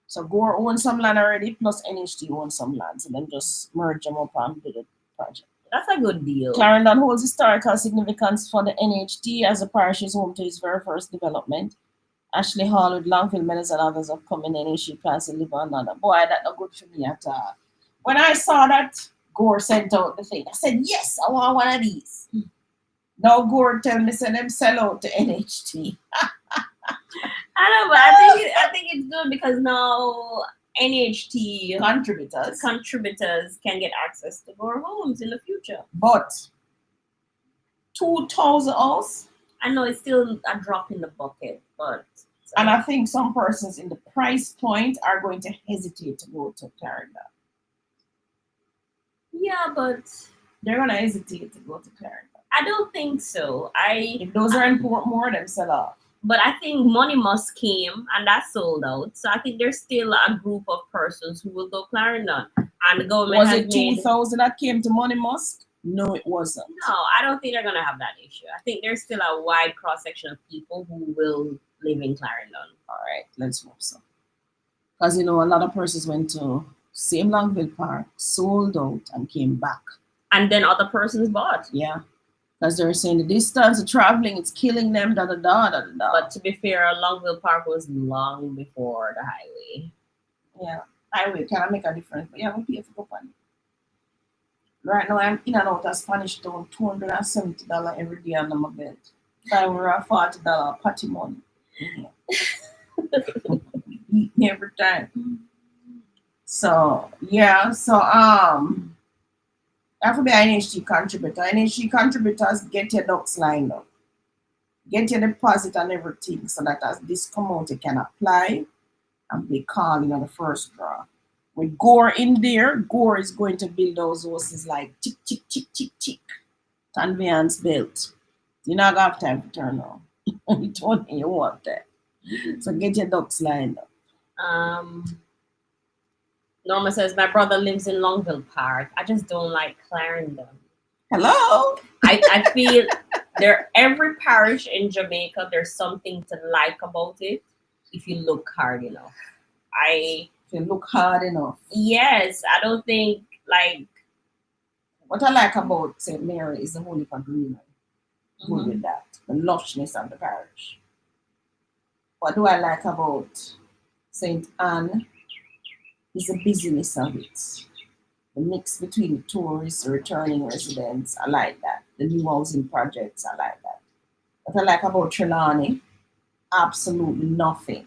So Gore owns some land already, plus NHT owns some lands, and then just merge them up and build a project. That's a good deal. Clarendon holds historical significance for the NHT as the parish is home to its very first development. Ashley Hall with Longville Meadows and others have come in NHT plans to live on another. Boy, that's not good for me at all. When I saw that Gore sent out the thing, I said, yes, I want one of these. Now Gore tell me, send them sell out to NHT. I know, but I think it's good because now NHT contributors can get access to Gore homes in the future. But 2,000 house. I know it's still a drop in the bucket, but and I think some persons in the price point are going to hesitate to go to Clarendon. Yeah, but they're gonna hesitate to go to Clarendon. I don't think so. If those are in Portmore, them sell off. But I think Money Must came and that sold out. So I think there's still a group of persons who will go Clarendon. And the government was it 2,000 that came to Money Must? No, it wasn't. No, I don't think they're gonna have that issue. I think there's still a wide cross section of people who will live in Clarendon. All right, let's hope so. Because a lot of persons went to same Longville Park, sold out, and came back. And then other persons bought. Yeah. Because they're saying the distance of traveling, it's killing them, da. But to be fair, Longville Park was long before the highway. Yeah, highway can make a difference, but yeah, we pay for go on it. Right now, I'm in and out of Spanish Town, $270 every day under my belt. If I were a $40 party money. Eat me every time. So, yeah, that would be an NHT contributor. NHT contributors, get your ducks lined up. Get your deposit and everything so that as this come out, you can apply and be called the first draw. With Gore in there, Gore is going to build those horses like tick, tick, tick, tick, tick. Conveyance built. You're not going to have time to turn on. You told me you want that. So get your ducks lined up. Norma says, my brother lives in Longville Park. I just don't like Clarendon. Hello? I feel every parish in Jamaica, there's something to like about it if you look hard enough. If you look hard enough. Yes, I don't think like what I like about St. Mary is the Holy Greenery. Good with that. The lushness of the parish. What do I like about St. Anne is the busyness of it. The mix between the tourists, the returning residents, I like that. The new housing projects, I like that. What I like about Trelawney, absolutely nothing.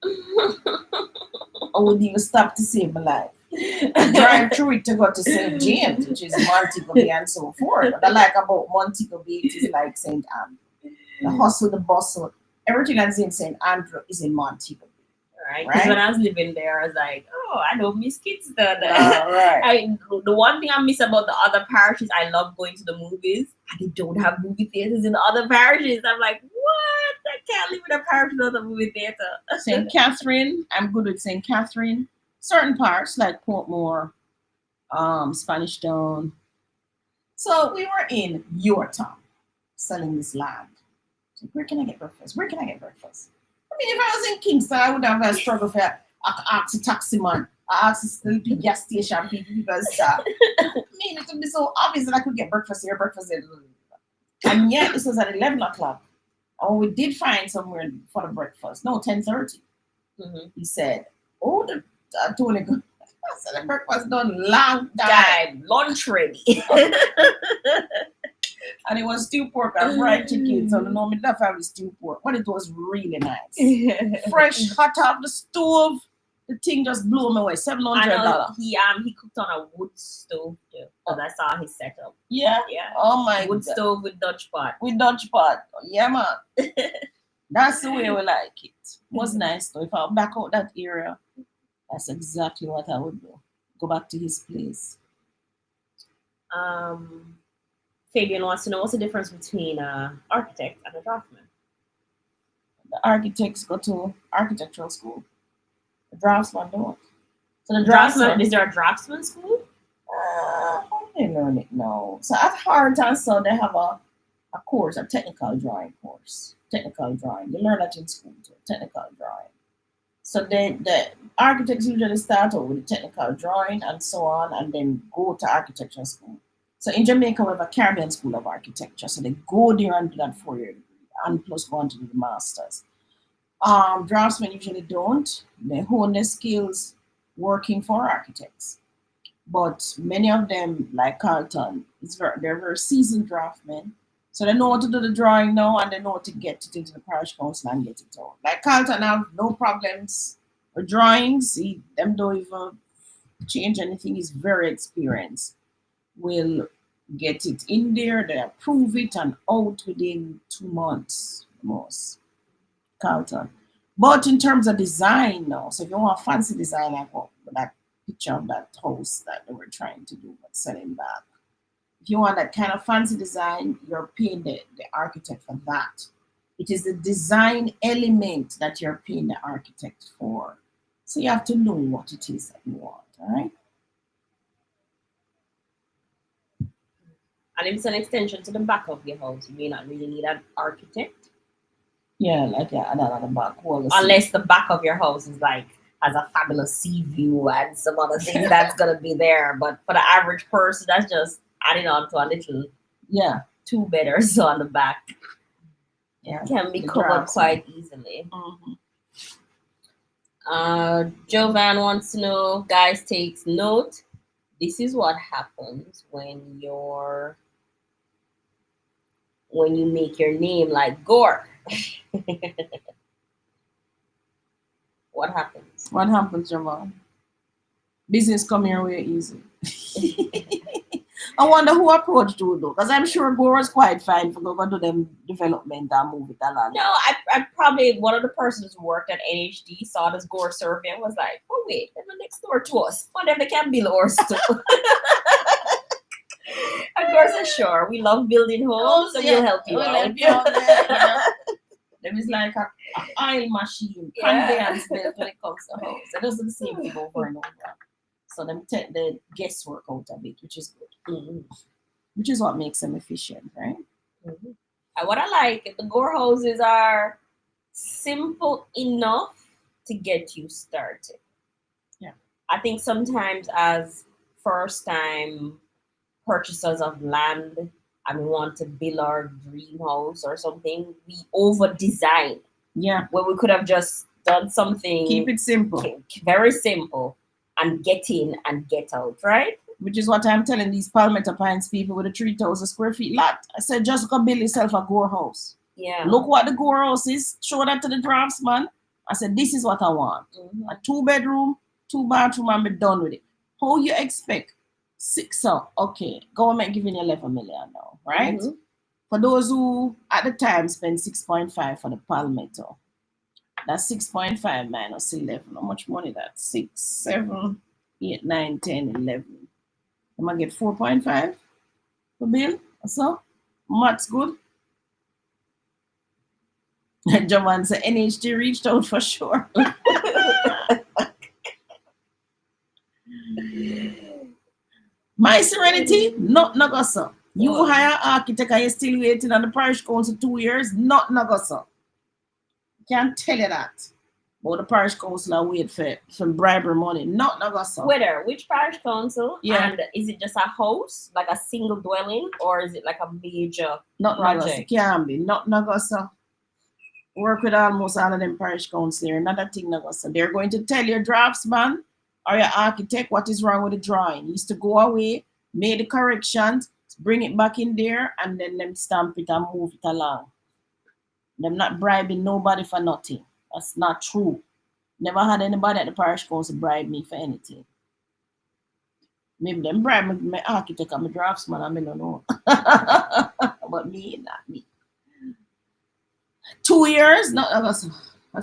I wouldn't even stop to save my life. I drive through it to go to St. James, which is Montego Bay and so forth. What I like about Montego Bay is like St. Anne. The hustle, the bustle, everything that's in St. Andrew is in Montego Bay. Right? Because when I was living there, I was like, oh, I don't miss Kingston. Right. The one thing I miss about the other parishes, I love going to the movies. And they don't have movie theaters in the other parishes. I'm like, what? I can't live in a parish without a movie theater. St. Catherine, I'm good with St. Catherine. Certain parts like Portmore, Spanish Town. So we were in your town selling this land. So where can I get breakfast? Where can I get breakfast? I mean, if I was in Kingston, I would have a struggle for I ask the taxi man. I ask the gas station people because I mean, it would be so obvious that I could get breakfast here, breakfast there. And yet, this was at 11 o'clock. And we did find somewhere for the breakfast. No, 10:30. He said, oh, I told him, I said, the breakfast done long time. Lunch ready. And it was stew pork and fried chicken. So no, me love have the stew pork, but it was really nice. Fresh, hot off the stove. The thing just blew me away. $700. He cooked on a wood stove too. So that's all his setup. Yeah. Oh my wood God. Stove with Dutch pot. Yeah, man. That's the way we like it. It was nice though. If I back out that area, that's exactly what I would do. Go back to his place. Fabian wants to know what's the difference between an architect and a draftsman. The architects go to architectural school. The draftsman don't. So the draftsman, is there a draftsman school? How do they learn it now? So at Harbour and so they have a course, a technical drawing course. Technical drawing. You learn that in school too. Technical drawing. So the architects usually start out with the technical drawing and so on, and then go to architecture school. So in Jamaica, we have a Caribbean School of Architecture. So they go there and do that 4-year degree, and plus go on to do the masters. Draftsmen usually don't. They hone their skills working for architects. But many of them, like Carlton, they're very seasoned draftsmen. So they know how to do the drawing now, and they know how to get it into the parish council and get it out. Like Carlton have no problems with drawings. Them don't even change anything. He's very experienced. Will get it in there, they approve it and out within 2 months most. Carlton. But in terms of design now, so if you want a fancy design like that picture of that house that they were trying to do but selling back. If you want that kind of fancy design, you're paying the architect for that. It is the design element that you're paying the architect for. So you have to know what it is that you want, all right? And if it's an extension to the back of your house, you may not really need an architect. Yeah, like add on the back wall. Unless the back of your house is like has a fabulous sea view and some other things that's gonna be there. But for the average person, that's just adding on to a little 2-bed or so on the back. Yeah, can be covered quite easily. Jovan wants to know, guys, takes note. This is what happens when you make your name like Gore. What happens? What happens, Jamal? Business come your way easy. I wonder who approached you though, because I'm sure Gore was quite fine for going to them development and move it along. No, I probably one of the persons who worked at NHD saw this Gore survey and was like, oh wait, they're next door to us. Whatever they can build ours too. And Gore said, sure, we love building homes, so we'll help you out. There is like an oil machine, conveyance belt when it comes to house. It doesn't seem to go over and over. So them take the guesswork out of it, which is good. Mhm. Which is what makes them efficient, right? Mhm. And what I like, the gore houses are simple enough to get you started. Yeah. I think sometimes as first time purchasers of land and we want to build our dream house or something, we over design Yeah. where we could have just done something Keep it simple. very simple and get in and get out, right? Which is what I'm telling these Palmetto Pines people with a 3,000 square feet lot. I said, just go build yourself a gore house. Yeah. Look what the gore house is. Show that to the draftsman. I said, this is what I want. Mhm. A 2-bedroom, 2-bathroom, and be done with it. How you expect? 6 so okay, government giving you 11 million now, right? Mhm. For those who at the time spent 6.5 for the Palmetto, that's 6.5 minus 11. How much money that? 6, 7, 8, 9, 10, 11. I'm gonna get 4.5 for bill. So math's good. Jaman said NHG reached out for sure. My serenity, not Nagasa. You What? hire architect and you're still waiting on the parish council 2 years, not Nagasa. Can't tell you that. But the parish council are wait for bribery money, not Nagasa. Whether which parish council, Yeah. and is it just a house, like a single dwelling, or is it like a major Not Nagasa. project? Can't be. Not Nagasa. Work with almost all of them parish council here. Another thing Nagasa. They're going to tell your draftsman or your architect what is wrong with the drawing. He needs to go away, make the corrections, bring it back in there, and then them stamp it and move it along. Them not bribing nobody for nothing. That's not true. Never had anybody at the parish council bribe me for anything. Maybe them bribe my architect and my draftsman, I don't know. But me, not me. 2 years? No, that's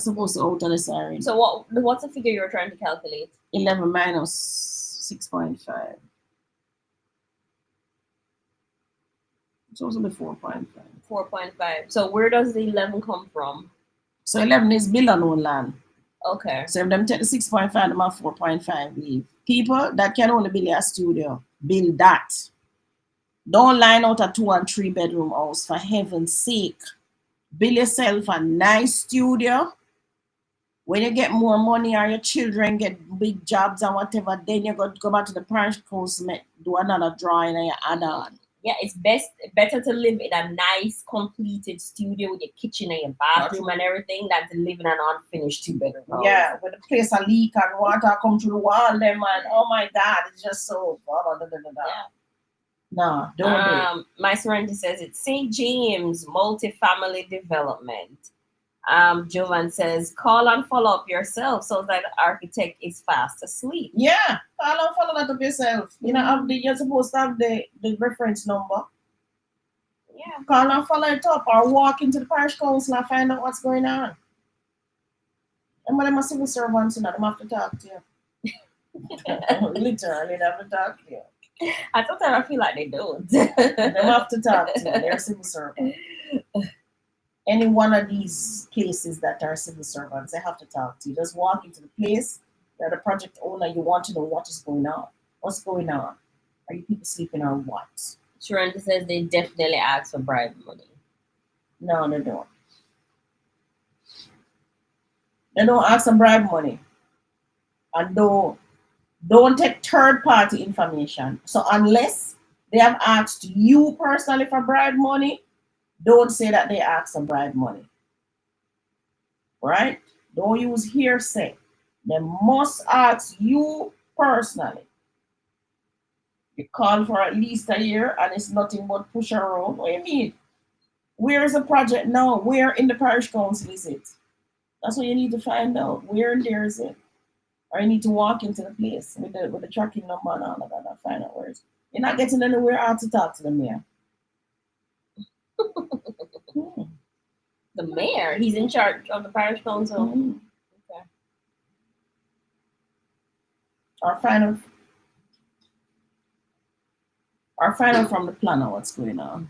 supposed to out of the siren. So what's the figure you're trying to calculate? 11 minus 6.5. It's also the 4.5. 4.5. So where does the 11 come from? So 11 is bill on own land. Okay. So if them take the 6.5, them have 4.5 leave. People that can only build a studio, build that. Don't line out a 2 and 3 bedroom house, for heaven's sake. Build yourself a nice studio. When you get more money or your children get big jobs and whatever, then you got to go back to the parish council, do another drawing and you add on. Yeah, it's better to live in a nice completed studio with your kitchen and your bathroom and everything than to live in an unfinished 2-bedroom house. Yeah, when the place a leak and water come through the wall, them and oh my God, it's just so blah, blah, blah, blah, blah. Yeah. No, don't do it. My serenity says it's St. James multifamily development. Jovan says, call and follow up yourself so that the architect is fast asleep. Yeah, follow that up yourself. You know, you're supposed to have the reference number. Yeah. Call and follow it up or walk into the parish council and find out what's going on. And when I'm a civil servant, you know, them have to talk to you. Literally, they have to talk to you. I thought that I feel like they don't. They have to talk to you. They're civil servants. Any one of these places that are civil servants, they have to talk to you. Just walk into the place, you're the project owner, you want to know what is going on. What's going on? Are you people sleeping or what? Serenity says they definitely ask for bribe money. No, they don't. They don't ask for bribe money. And don't take third party information. So unless they have asked you personally for bribe money, don't say that they ask for bribe money. Right? Don't use hearsay. They must ask you personally. You call for at least a year and it's nothing but push around. What do you mean? Where is the project now? Where in the parish council is it? That's what you need to find out. Where in there is it? Or you need to walk into the place with the tracking number and all of that and find out where it is. You're not getting anywhere out to talk to the mayor. The mayor, he's in charge of the parish council. Mhm. Okay. Or find out from the planner what's going on.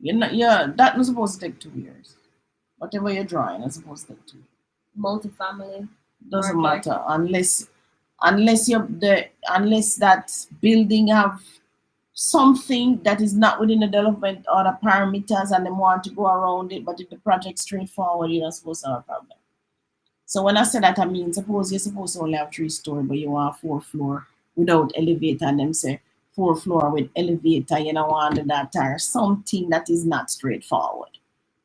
That was supposed to take 2 years. Whatever you're drawing is supposed to take 2 years. Multifamily. Doesn't Project. matter unless that building have something that is not within the development or the parameters and they want to go around it. But if the project's straightforward, you're not supposed to have a problem. So when I say that, I mean suppose you're supposed to only have 3 story, but you want 4 floor without elevator, and them say 4 floor with elevator, you know, want that or something that is not straightforward.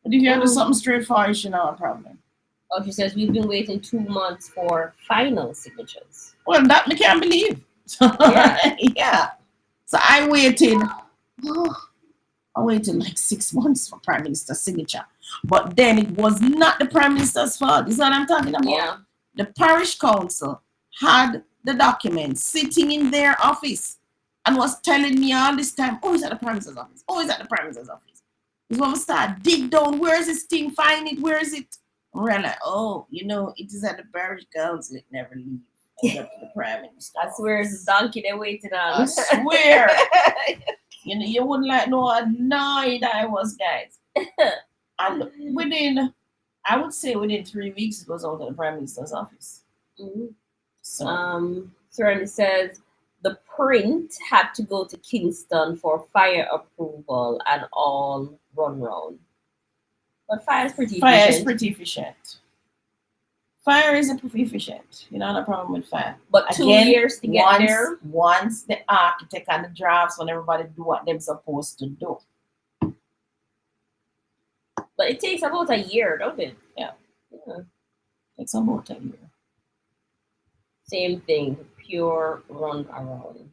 But if you do something straightforward, you should not have a problem. Oh, she says we've been waiting 2 months for final signatures. Well, that we can't believe. Yeah. Yeah. So I waited. I waited like 6 months for Prime Minister's signature. But then it was not the Prime Minister's fault. This is what I'm talking about. Yeah. The parish council had the documents sitting in their office and was telling me all this time, oh, it's at the Prime Minister's office. Oh, it's at the Prime Minister's office. It's when we start dig down, where is this thing? Find it, where is it? And we're like, oh, you know, it is at the parish council. It never leaves. It's up to the Prime Minister. I swear it's a donkey they waited on. I swear. You know, you wouldn't like know how annoyed I was, guys. And within, I would say within 3 weeks, it was out of the Prime Minister's office. Mhm. So, Serenity says the print had to go to Kingston for fire approval and all run round. But fire is pretty fire is efficient. pretty efficient. Fire is pretty efficient. You know, no problem with fire. But 2 Again, years to get there. Once the architect and the draftsman, everybody do what they're supposed to do. But it takes about a year, don't it? Yeah. Yeah. Takes about a year. Same thing. Pure run around.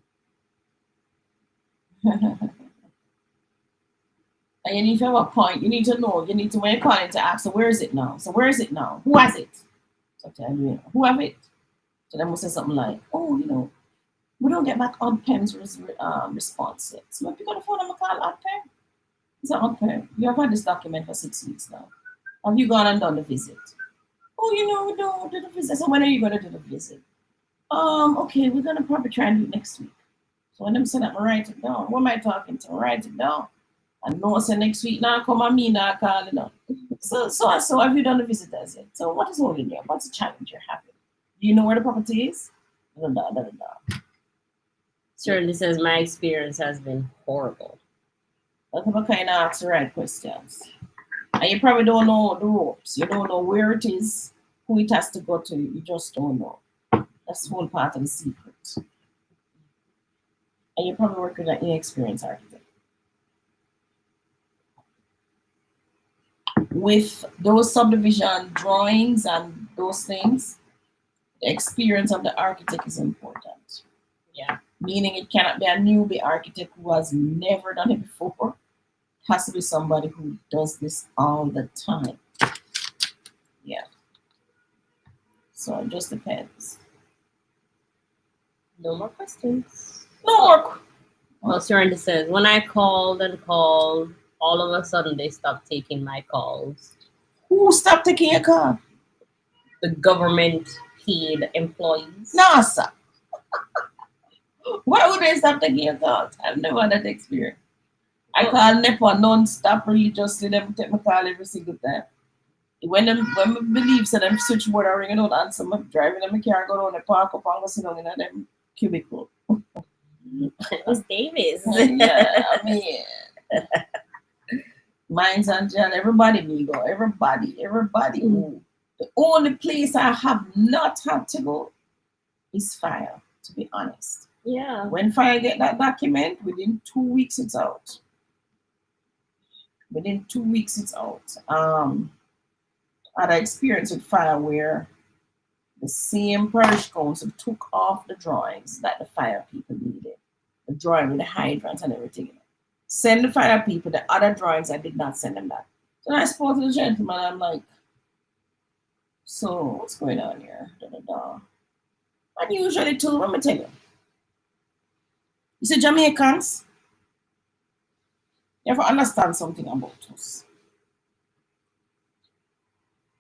And you need to have a point. You need to know. You need to, when you're calling to ask, so where is it now? So where is it now? Who has it? So tell you, who have it? So then we'll say something like, oh, you know, we don't get back Odd Pen's response yet. So if you got the phone, I'm going to call Odd Pen. It's an Odd Pen. You have had this document for 6 weeks now. Have you gone and done the visit? Oh, you know, we don't do the visit. So when are you going to do the visit? Okay, we're going to probably try and do it next week. So when them say that, I write it down. What am I talking to? Write it down. And no, say next week, now come on me, now call it up. So have you done the visit as yet? So what is holding you? What's the challenge you're having? Do you know where the property is? Certainly says my experience has been horrible. That's what kind of ask the right questions. And you probably don't know the ropes. You don't know where it is, who it has to go to. You just don't know. That's the whole part of the secret. And you probably work with an inexperienced architect. With those subdivision drawings and those things, the experience of the architect is important. Yeah. Meaning it cannot be a newbie architect who has never done it before. It has to be somebody who does this all the time. Yeah. So it just depends. No more questions. No more. Well, Serenity says, when I called and called, all of a sudden they stopped taking my calls. Who stopped taking your call? The government paid employees. No, sir. Why would they stop taking your calls? I've never had that experience. I call NEPA non-stop religiously. Them take my call every single time. When I believe so, them switchboard are ringing out and some driving in my car, go down the park up and go sit down in them cubicle. It was Davis. Yeah, I mean, Mines and John, everybody me go, everybody. Go. The only place I have not had to go is fire, to be honest. Yeah. When fire get that document, within 2 weeks it's out. Within 2 weeks it's out. I had an experience with fire where the same parish council took off the drawings that the fire people needed. The drawing with the hydrants and everything. Send the fire people the other drawings, I did not send them that. So I spoke to the gentleman, I'm like, so what's going on here? And usually too, let me tell you. You see, Jamaicans, you have to understand something about us.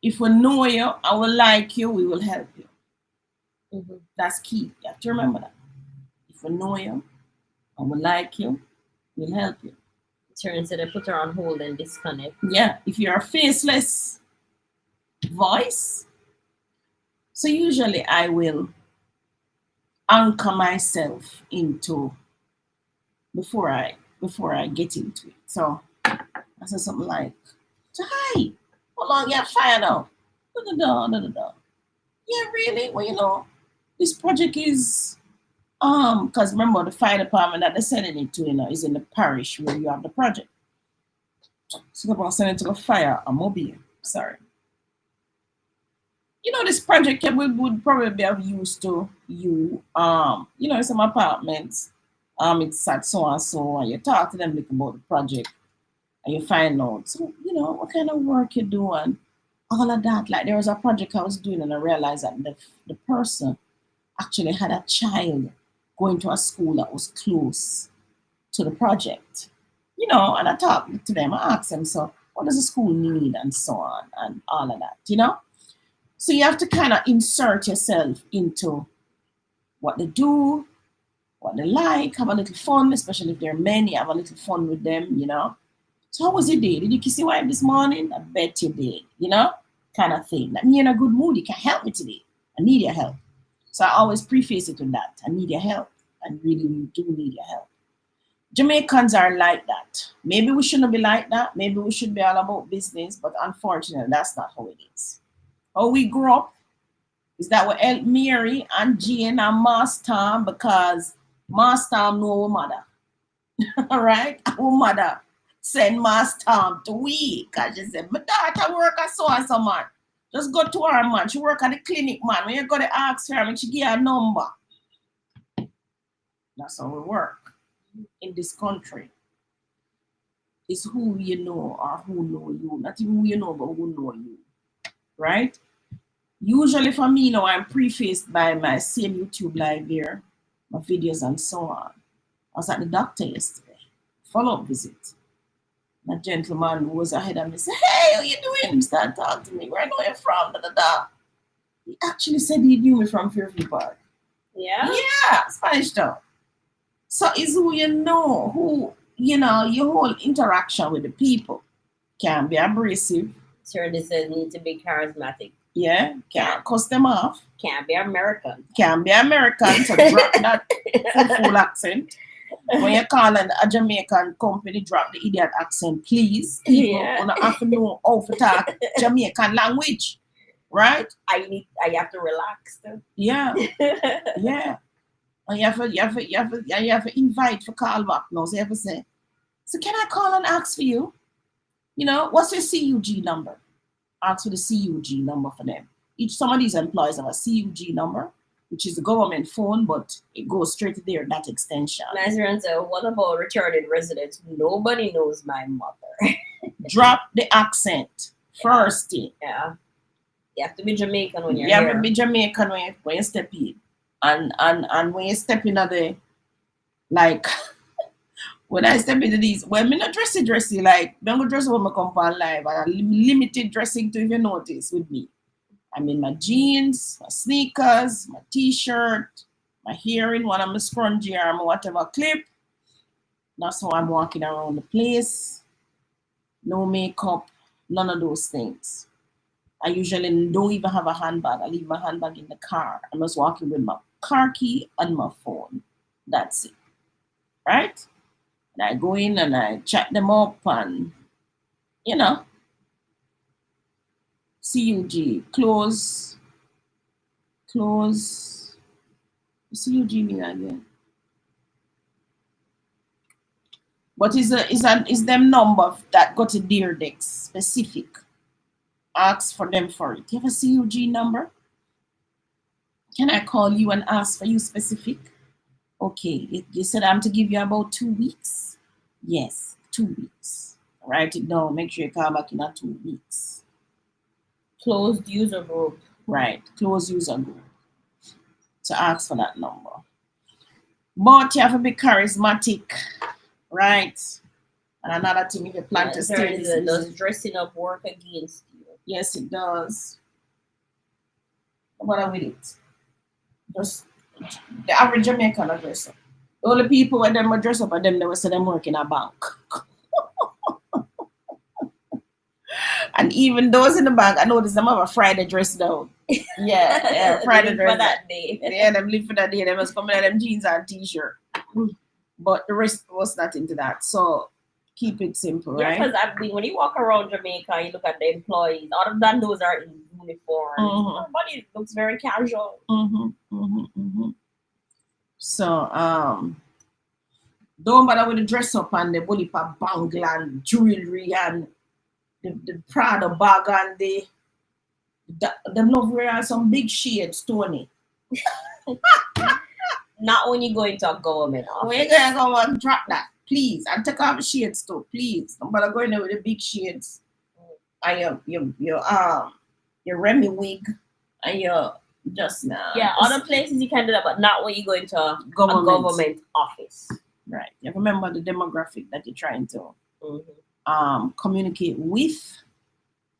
If we know you and we like you, we will help you. Mm-hmm. That's key. You have to remember that. If we know you and we like you, we'll help you. Sharon said I put her on hold and disconnect. Yeah, if you're a faceless voice, So usually I will anchor myself into before I get into it. So I said something like, so hi, how long you have fire now? Da, da, da, da, da, da. Yeah, really? Well, this project is because remember the fire department that they're sending it to, is in the parish where you have the project. So they're going to send it to the fire a mobile. Sorry. This project would probably be of use to you. Some apartments. It's at so and so, and you talk to them like about the project, and you find out. So what kind of work you do and all of that. Like there was a project I was doing, and I realized that the person actually had a child going to a school that was close to the project. And I talked to them. I asked them, so what does the school need, and so on, and all of that. So you have to kind of insert yourself into what they do, what they like, have a little fun, especially if they're many, have a little fun with them. So how was your day? Did you kiss your wife this morning? I bet you did, kind of thing. Like me in a good mood, you can't help me today. I need your help. So I always preface it with that. I need your help. I really do need your help. Jamaicans are like that. Maybe we shouldn't be like that. Maybe we should be all about business, but unfortunately, that's not how it is. How we grew up is that we help Mary and Jane and Mass Tom because Mass Tom know our mother. All right? Our mother send Mass Tom to we because she said, my daughter work at so and so man. Just go to her, man. She work at the clinic, man. When you go to ask her, and she give her a number. That's how we work in this country. It's who you know or who know you. Not even who you know, but who know you. Right? Usually for me, I'm prefaced by my same YouTube live here, my videos and so on. I was at the doctor yesterday, follow-up visit. That gentleman who was ahead of me said, hey, how you doing? He started talking to me. Where are you from? Da, da, da. He actually said he knew me from Fairfield Park. Yeah? Yeah, Spanish town. So it's who you know, who, your whole interaction with the people can be abrasive. Sure, this says need to be charismatic. Yeah, can't cuss them off. Can't be American. Can't be American, so drop that full accent. When you call a Jamaican company, drop the idiot accent, please. People don't have to know how to talk Jamaican language, right? I have to relax though. Yeah, yeah. And you have to invite for call back now. So you have to say, so can I call and ask for you? What's your CUG number? Ask for the CUG number for them. Some of these employees have a CUG number, which is a government phone, but it goes straight to that extension. Nice answer. What about returned residents? Nobody knows my mother. Drop the accent first thing. Yeah. You have to be Jamaican when you're here. You have to be Jamaican when you step in. And when you step in at the, like, when I step into these, when I'm not dressy, like, don't go dress when I come on live. I have limited dressing to, if you notice, with me. I'm in my jeans, my sneakers, my t-shirt, my hair in one of my scrunchie or my whatever clip. That's how I'm walking around the place. No makeup, none of those things. I usually don't even have a handbag. I leave my handbag in the car. I'm just walking with my car key and my phone. That's it. Right? And I go in and I chat them up and, CUG, close. CUG mean again. But is them number that got a dear deck specific? Ask for them for it. You have a CUG number? Can I call you and ask for you specific? Okay, you said I'm to give you about 2 weeks? Yes, 2 weeks. Write it down. Make sure you call back in 2 weeks. Closed user group. Right, closed user group. To ask for that number. But you have to be charismatic, right? And another thing, if you plan to stay, does dressing up work against you? Yes, it does. What with it? Just the average Jamaican dress up. The only people when them dress up are them, they will say them work in a bank. And even those in the bank, I noticed them have a Friday dress down. Yeah, Friday Live dress. for that day. Yeah, them live for that day. They was coming in them jeans and t-shirt. But the rest was not into that. So keep it simple, Yeah, right? because I mean, when you walk around Jamaica, you look at the employees. Other than those are in uniform. Everybody looks very casual. So don't bother with the dress up and the bully pa bangle and jewelry and the Prada bag and them love wearing some big shades, Tony. Not when you go into a government office. We're gonna go and drop that, please, and take off the shades too, please. Don't bother going there with the big shades and your Remy wig and your just now. Yeah, other places you can do that, but not when you go into a government office. Right. You remember the demographic that you're trying to communicate with.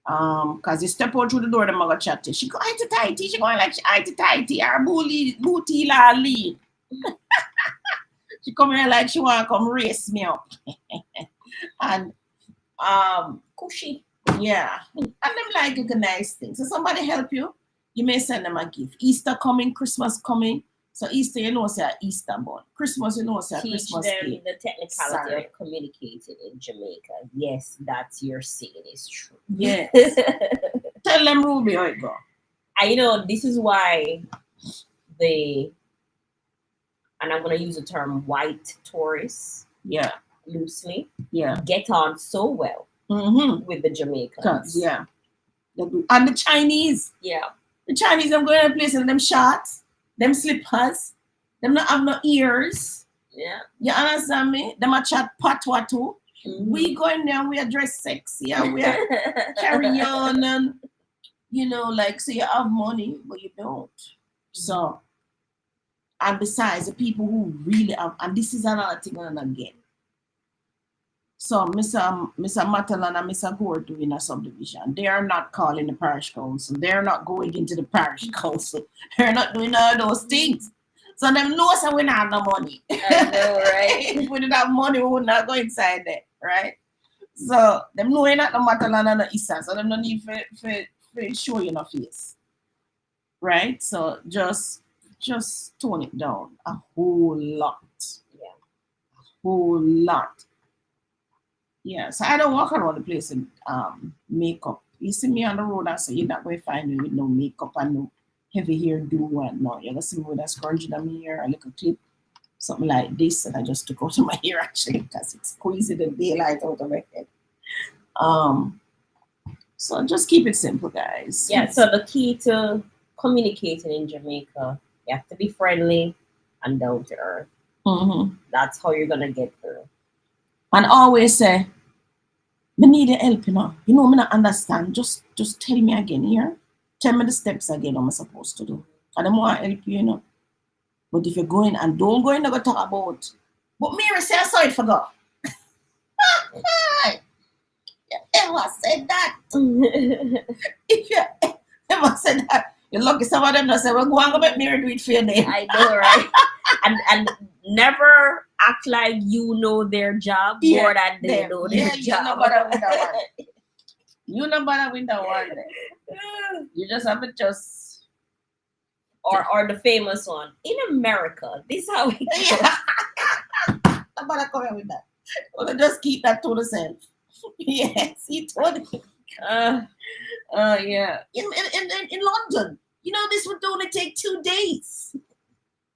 Cause you step out through the door, the mother chat to you. She go to tighty, she going like she tighty, our booty la lead. She come here like she wanna come race me up. And Cushy. yeah. And them like a nice thing. So somebody help you, you may send them a gift. Easter coming, Christmas coming. So Easter, you know, say Easter born. Christmas, you know, say Teach Christmas them Day. the technicality of communicating in Jamaica. Yes, that's your saying is true. Yes. Tell them Ruby how it go. And you know, this is why and I'm gonna use the term white tourists Yeah. loosely, Yeah. get on so well with the Jamaicans. Yeah. And the Chinese. Yeah. The Chinese, them going to place in them shorts, them slippers, them not have no ears. Yeah. You understand me? Them a chat patois too. We go in there and we are dressed sexy and we are carry on and you know, like, so you have money, but you don't. So, and besides, the people who really have, and this is another thing and again. So, Mr. Matalan and Mr. Gore doing a subdivision. They are not calling the parish council. They're not going into the parish council. They're not doing all those things. So, them know that we don't have no money. I know, right? If we didn't have money, we would not go inside there, right? So, them know you're not the Matalan and the Issa. So, them don't need to show you no face. Right? So, just tone it down a whole lot. Yeah. A whole lot. Yeah, so I don't walk around the place in makeup. You see me on the road, I say you're not going to find me with no makeup and no heavy hair do and no. You're going to see me with a scrunch in my hair, a little clip, something like this that I just took out of my hair actually because it's squeezing the daylight out of my head. So just keep it simple, guys. Yeah, so the key to communicating in Jamaica, you have to be friendly and down to earth. That's how you're going to get through. And always say, me need your help, you know. You know, me not understand. Just tell me again here. Tell me the steps again what I'm supposed to do. And I want to help you, you know. But if you're going and don't go in to go talk about, but Mary say I saw it for God. You ever said that? If you ever said that, you're lucky some of them that say, well, go and go make Mary do it for your name. I know, right? and never act like you know their job more than they know their job. You know better with that one. You know better with that one. You just have to just... Or the famous one. In America, this is how it goes. I'm better come with that. Well, just keep that to yourself. Yes, he told me. Yeah. In London, you know, this would only take 2 days.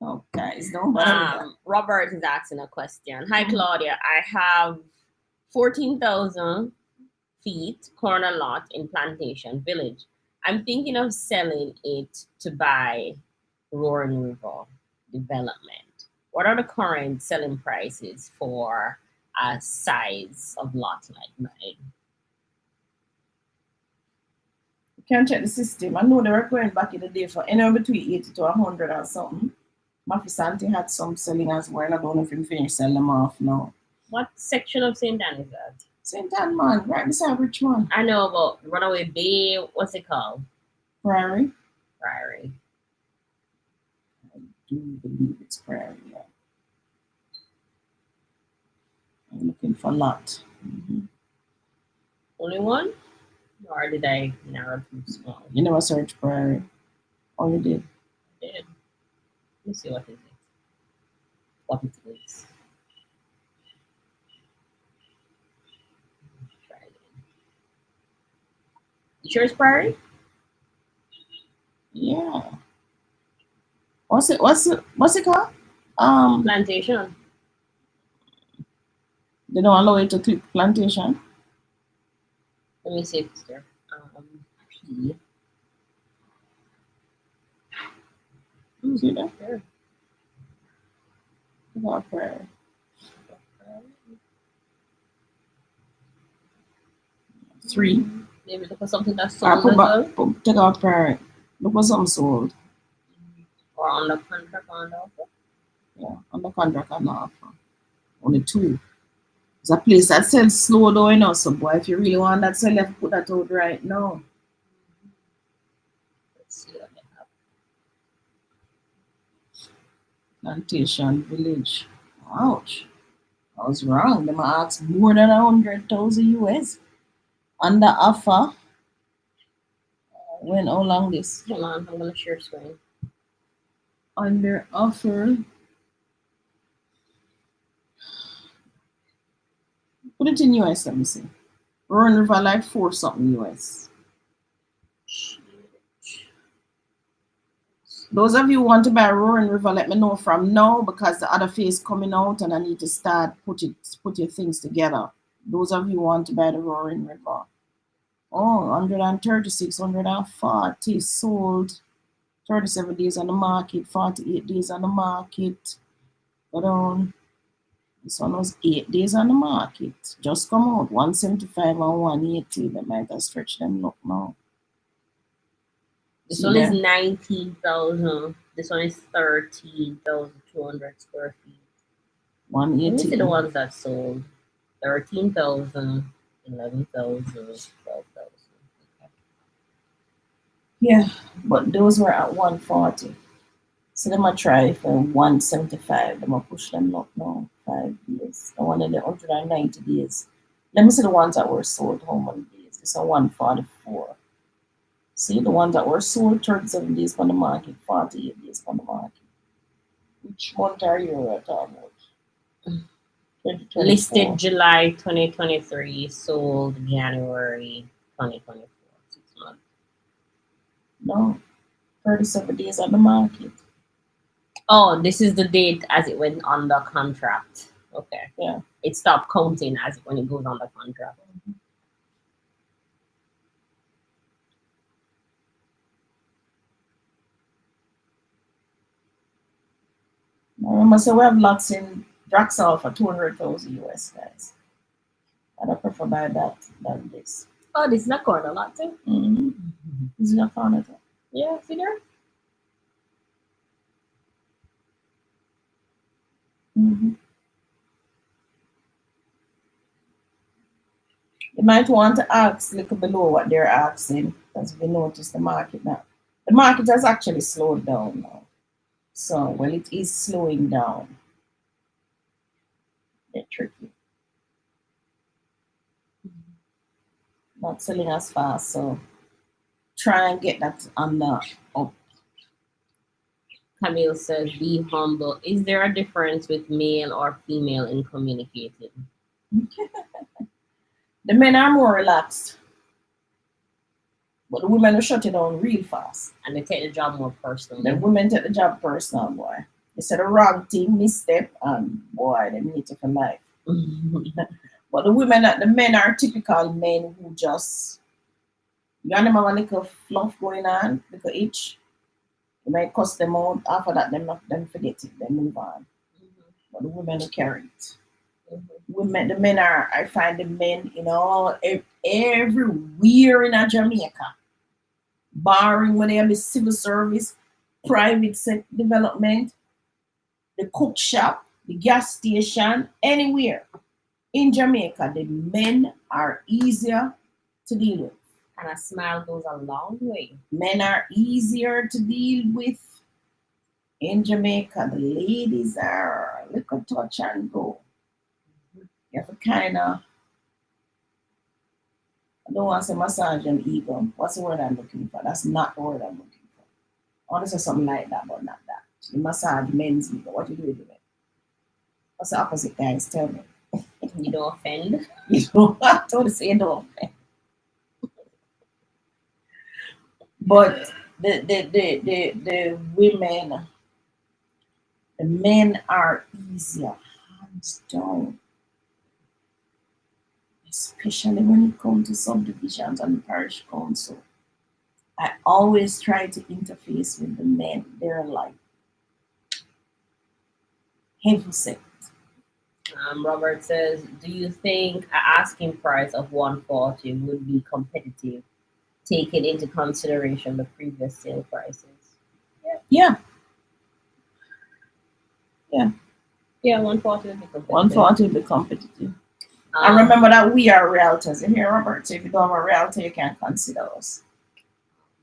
Oh, guys, don't bother. Robert is asking a question. Hi, Claudia. I have 14,000 feet corner lot in Plantation Village. I'm thinking of selling it to buy Roaring River development. What are the current selling prices for a size of lot like mine? You can check the system. I know they were going back in the day for anywhere between 80 to 100 or something. Mafi Santi had some selling as well. I don't know if you finished selling them off now. What section of St. Dan is that? St. Dan, man. Right beside Richmond. I know about Runaway Bay. What's it called? Prairie. Prairie. I do believe it's Prairie, yeah. I'm looking for a lot. Only one? Or did I narrow too small? You never search Prairie. Oh, you did. Yeah. Let me see what is it. What it is. Try it. You sure it's Prairie? Yeah. What's it called? Plantation. They don't allow you to click plantation. Let me see if it's there. P. See that? There. Take out Prairie. Three. Maybe look for something that's I sold as well. take out Prairie. Look for something sold. Or on the contract on the offer. Yeah, on the contract and offer. Only two. It's a place that sells slow though, you know. So boy, if you really want that sell, you have to put that out right now. Let's see what they have. Plantation Village. Ouch. I was wrong. Them asked more than 100,000 US. Under offer. When how long this? Hold on, I'm gonna share screen. Under offer. Put it in US, let me see. Rowan River like 4 something US. Those of you who want to buy Roaring River, let me know from now because the other phase coming out and I need to start put your things together. Those of you who want to buy the Roaring River. Oh, 136, 140 sold. 37 days on the market, 48 days on the market. But this one was 8 days on the market. Just come out, 175 and 180. They might have stretched them up now. This See one there? is 19,000. This one is 13,200 square feet. Let me see 180. the ones that sold. 13,000, 11,000, 12,000. Okay. Yeah, but those were at 140. So them I try for 175. Them I push them up now 5 days. The one in the 190 days. Let me see the ones that were sold how many days. This are 144. See the ones that were sold 37 days on the market, 48 days on the market. Which month are you at about? 2024. Listed July 2023, sold January 2024. 6 months. No, 37 days on the market. Oh, this is the date as it went on the contract. Okay. Yeah. It stopped counting when it goes on the contract. I remember, so we have lots in Draxall for 200,000 US, guys. And I prefer buy that than this. Oh, this is a corner lot too. Mm-hmm. This is a corner. Yeah, see there? Mm-hmm. You might want to ask a little below what they're asking, as we notice the market now. The market has actually slowed down now. So, well, it is slowing down. They're tricky. Not selling as fast, so try and get that on the up. Camille says, be humble. Is there a difference with male or female in communicating? The men are more relaxed, but the women will shut it down real fast. And they take the job more personally. The women take the job personal, boy. They say the wrong thing, misstep, and boy, they meet it for life. But the men are typical men who just, you got them have a little fluff going on, little itch. You might cuss them out. After that, them forget it. They move on. But the women will carry it. The men are, I find the men, everywhere in Jamaica, barring when they have the civil service, private development, the cook shop, the gas station, anywhere in Jamaica, the men are easier to deal with. And a smile goes a long way. Men are easier to deal with in Jamaica. The ladies are a little touch and go. You have to kind of I don't want to say massage them ego. What's the word I'm looking for? That's not the word I'm looking for. I want to say something like that, but not that. You massage men's ego. What you do with it? What's the opposite, guys? Tell me. You don't offend. You know, I told say don't offend. But the women, the men are easier, hands down. Especially when it comes to subdivisions and the parish council. I always try to interface with the men. They're like heavy set. Robert says, do you think an asking price of 140 would be competitive, taking into consideration the previous sale prices? Yeah, Yeah, 140 would be competitive. 140 will be competitive. Um, And remember that we are realtors. You hear, Robert? So if you don't have a realtor, you can't consider us.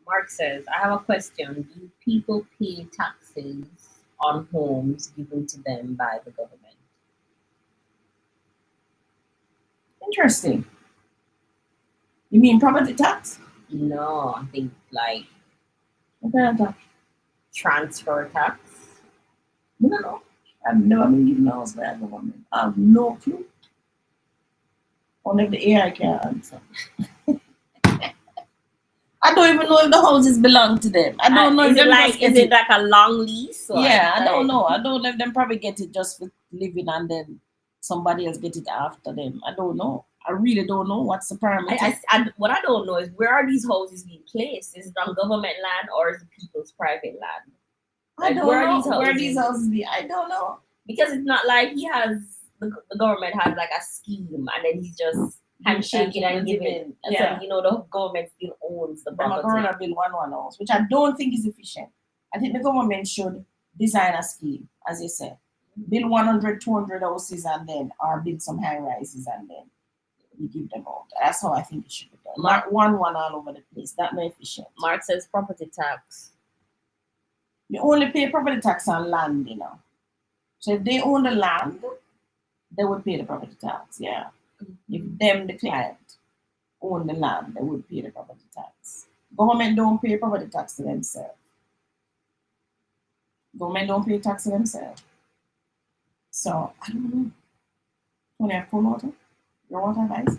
Mark says, I have a question. Do people pay taxes on homes given to them by the government? Interesting. You mean property tax? No, I think like What kind of tax? transfer tax. I don't know. I've never been given those by the government. I have no clue. Only if the AI can answer. I don't even know if the houses belong to them. I don't know if Is it them like just get is it like a long lease? Or Yeah, I don't like- know. I don't know if them probably get it just for living and then somebody else get it after them. I don't know. I really don't know what's the parameter. What I don't know is where are these houses being placed? Is it on government land or is it people's private land? I Like, don't where are know these where houses? these houses be. I don't know. Because it's not like he has the government has like a scheme and then he's just handshaking and giving. Yeah. So you know the government still owns the Them are property. going to build one house, which I don't think is efficient. I think the government should design a scheme, as you said. Build 100, 200 houses and then, or build some high rises and then you give them out. That's how I think it should be done. Not one all over the place. That's not efficient. Mark says property tax. You only pay property tax on land, you know. So if they own the land, they would pay the property tax, yeah. If them, the client, own the land, they would pay the property tax. Government don't pay property tax to themselves. Government don't pay tax to themselves. So, I don't know. When you have cold water? Your water have ice?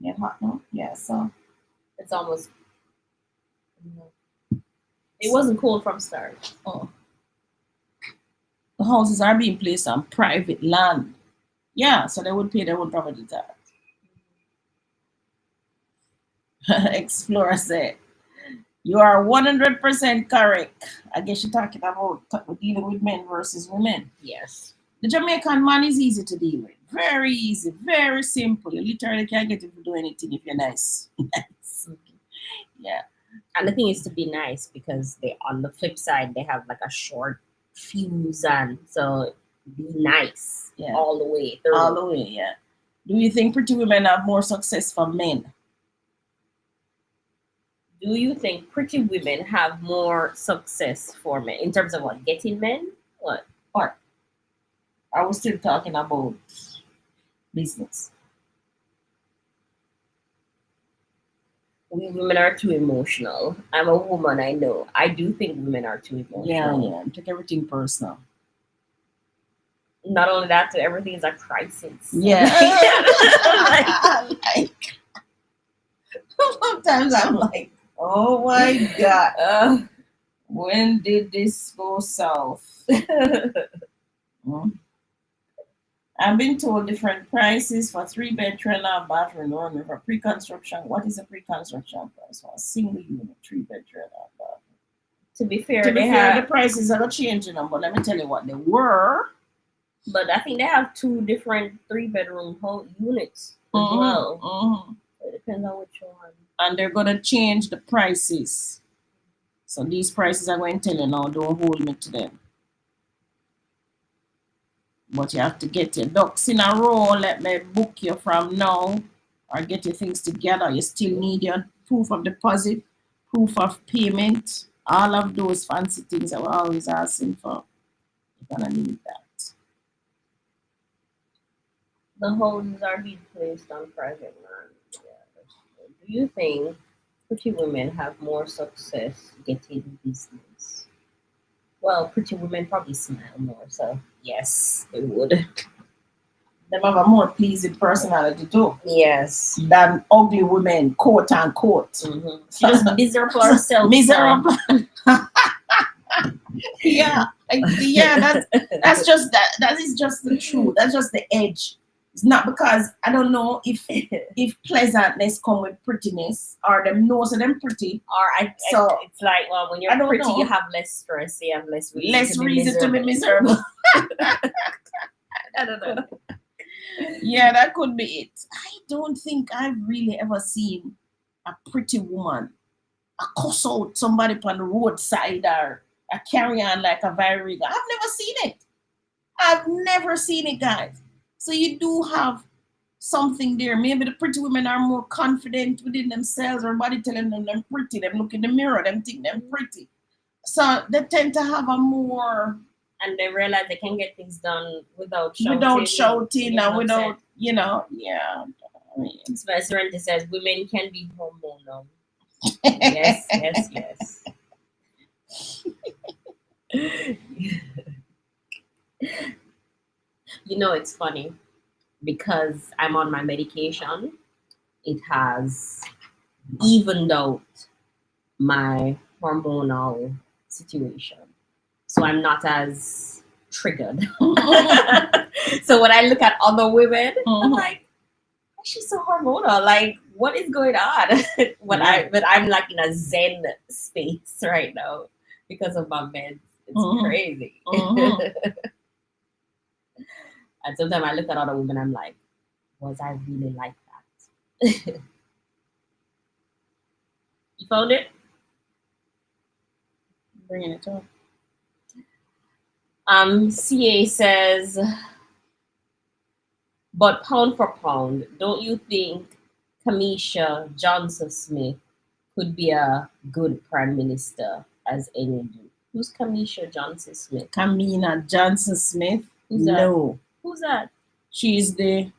Get hot now? Yeah, so. It's almost. It wasn't cold from start. Oh. The houses are being placed on private land. Yeah, so they would pay their own property tax. Explorer said, you are 100% correct. I guess you're talking about dealing with men versus women. Yes. The Jamaican man is easy to deal with. Very easy, very simple. You literally can't get him to do anything if you're nice. Nice. Yeah. And the thing is to be nice because they on the flip side they have like a short fuse and so be nice all the way through. All the way, yeah. Do you think pretty women have more success for men? Do you think pretty women have more success for men in terms of what getting men? What? I was still talking about business. We women are too emotional. I'm a woman, I know. I do think women are too emotional. Yeah. Take everything personal. Not only that, everything is a crisis. Yeah. Like, sometimes I'm like, oh my God. When did this go south? I've been told different prices for 3-bedroom and bathroom only for pre-construction. What is a pre-construction price for a single unit, 3-bedroom and bathroom? To be fair, the prices are not changing them, but let me tell you what they were. But I think they have 2 different 3-bedroom units as well. It depends on which one. And they're going to change the prices. So these prices are going to tell you now, don't hold me to them. But you have to get your ducks in a row. Let me book you from now or get your things together. You still need your proof of deposit, proof of payment, all of those fancy things that we're always asking for. You're going to need that. The houses are being placed on private land. Yeah, that's true. Do you think pretty women have more success getting business? Well, pretty women probably smile more, so yes, they would. Them have a more pleasing personality too Yes. than ugly women, quote unquote. Mm-hmm. She just miserable herself. Miserable. Yeah, yeah. That's just that. That is just the truth. That's just the edge. It's not because I don't know if pleasantness come with prettiness or them knows of them pretty. So It's like, well, when I you're don't pretty, know. you have less stress. You have less reason Less to be reason to be miserable. miserable. I don't know. Yeah, that could be it. I don't think I've really ever seen a pretty woman a cuss out somebody on the roadside or a carry on like a virega. I've never seen it. I've never seen it, guys. So you do have something there. Maybe the pretty women are more confident within themselves, or body telling them they're pretty. Them look in the mirror, them think they're pretty. So they tend to have a more And they realize they can get things done without shouting. without shouting getting and without, upset. yeah. I mean, Serenity says women can be hormonal. Yes, yes, yes. You know, it's funny because I'm on my medication. It has evened out my hormonal situation. So I'm not as triggered. So when I look at other women, I'm like, why is she so hormonal? Like, what is going on? But I'm like in a zen space right now because of my meds. It's crazy. And sometimes I look at other women, I'm like, was I really like that? You found it? bringing it up. CA says, but pound for pound, don't you think Kamisha Johnson Smith could be a good prime minister as any do? Who's Kamisha Johnson Smith? Kamina Johnson Smith. Who's that? No. Who's that? She's the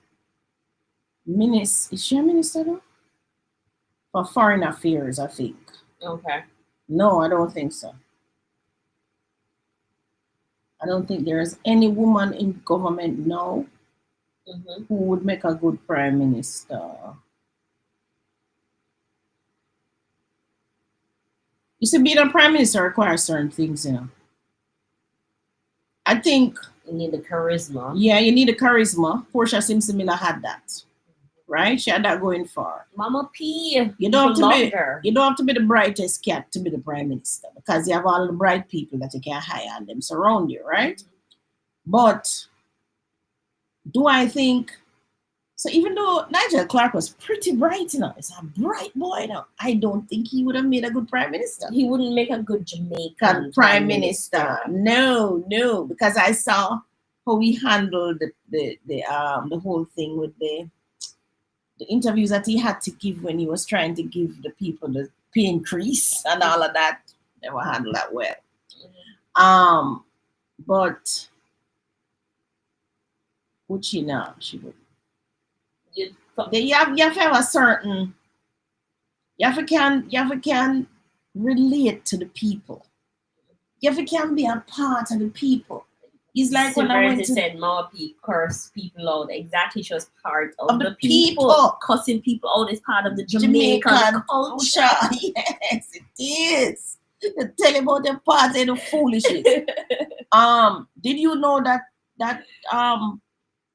minister. Is she a minister though? For foreign affairs, I think. Okay. No, I don't think so. I don't think there's any woman in government now who would make a good prime minister. You see, being a prime minister requires certain things, I think You need the charisma. yeah, you need a charisma. Portia Simpson Miller had that. Right? She had that going for her. Mama P. You don't People have to love her. you don't have to be the brightest cat to be the prime minister because you have all the bright people that you can hire and them surround you, right? But do I think so? Even though Nigel Clark was pretty bright, it's a bright boy now. I don't think he would have made a good prime minister. He wouldn't make a good Jamaican Prime minister. No, because I saw how he handled the whole thing with the interviews that he had to give when he was trying to give the people the pay increase and all of that. Never handled that well. But would she now? She would. You have to have a certain. You have to can relate to the people. You have to can be a part of the people. It's like when I went to said Mama P curse people out. Exactly, she was part of the people. Cussing people out is part of the Jamaican culture. Yes, it is. Tell about the part of the foolishness. Did you know that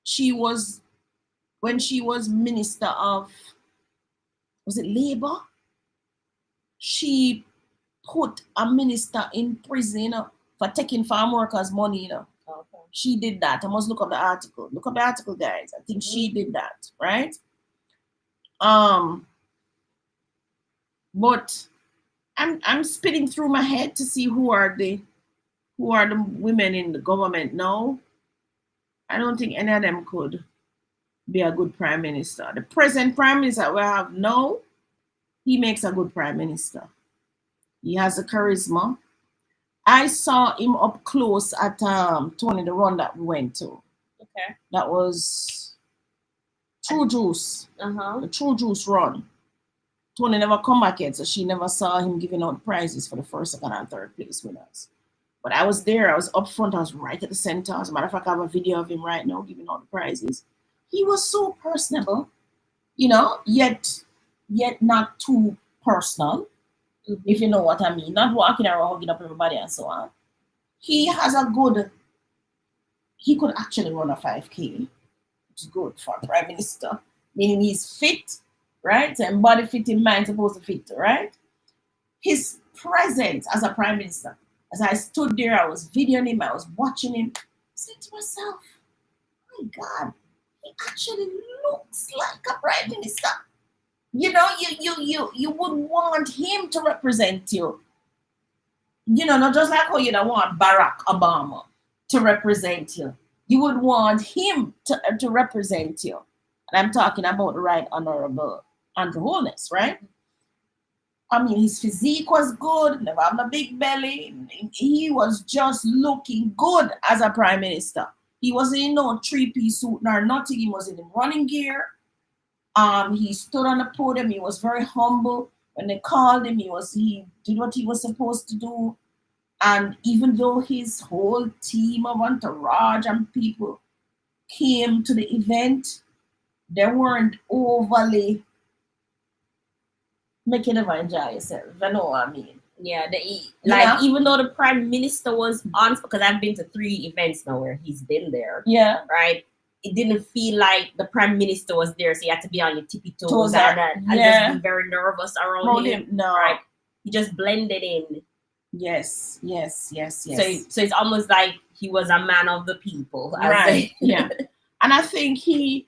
she was when she was minister of was it labor? She put a minister in prison, for taking farm workers' money, Okay. She did that. I must look up the article. Look up the article, guys. I think she did that, right? But I'm spitting through my head to see who are the women in the government now. I don't think any of them could be a good prime minister. The present prime minister we have now, he makes a good prime minister. He has a charisma. I saw him up close at Tony the Run that we went to. Okay. That was True Juice. Uh-huh. The True Juice run. Tony never come back yet, so she never saw him giving out prizes for the first, second, and third place winners. But I was there. I was up front. I was right at the center. As a matter of fact, I have a video of him right now giving out the prizes. He was so personable, yet not too personal, if you know what I mean. Not walking around hugging up everybody and so on. He could actually run a 5K, which is good for a prime minister. Meaning he's fit, right? And body fit in mind supposed to fit, right? His presence as a prime minister, as I stood there, I was videoing him, I was watching him, I said to myself, my God, he actually looks like a prime minister. You would want him to represent you. Not just like how you don't want Barack Obama to represent you. You would want him to represent you. And I'm talking about the Right Honorable Andrew Holness, right? I mean, his physique was good, never having a big belly. He was just looking good as a prime minister. He wasn't in no three-piece suit nor nothing. He was in running gear. He stood on the podium. He was very humble. When they called him, he did what he was supposed to do. And even though his whole team of entourage and people came to the event, they weren't overly making them enjoy yourself. You know what I mean? Yeah, even though the prime minister was on, because I've been to 3 events now where he's been there. Yeah. Right? It didn't feel like the prime minister was there, so you had to be on your tippy toes and just be very nervous around him. No. Right? He just blended in. Yes. So it's almost like he was a man of the people. Right. Yeah. And I think he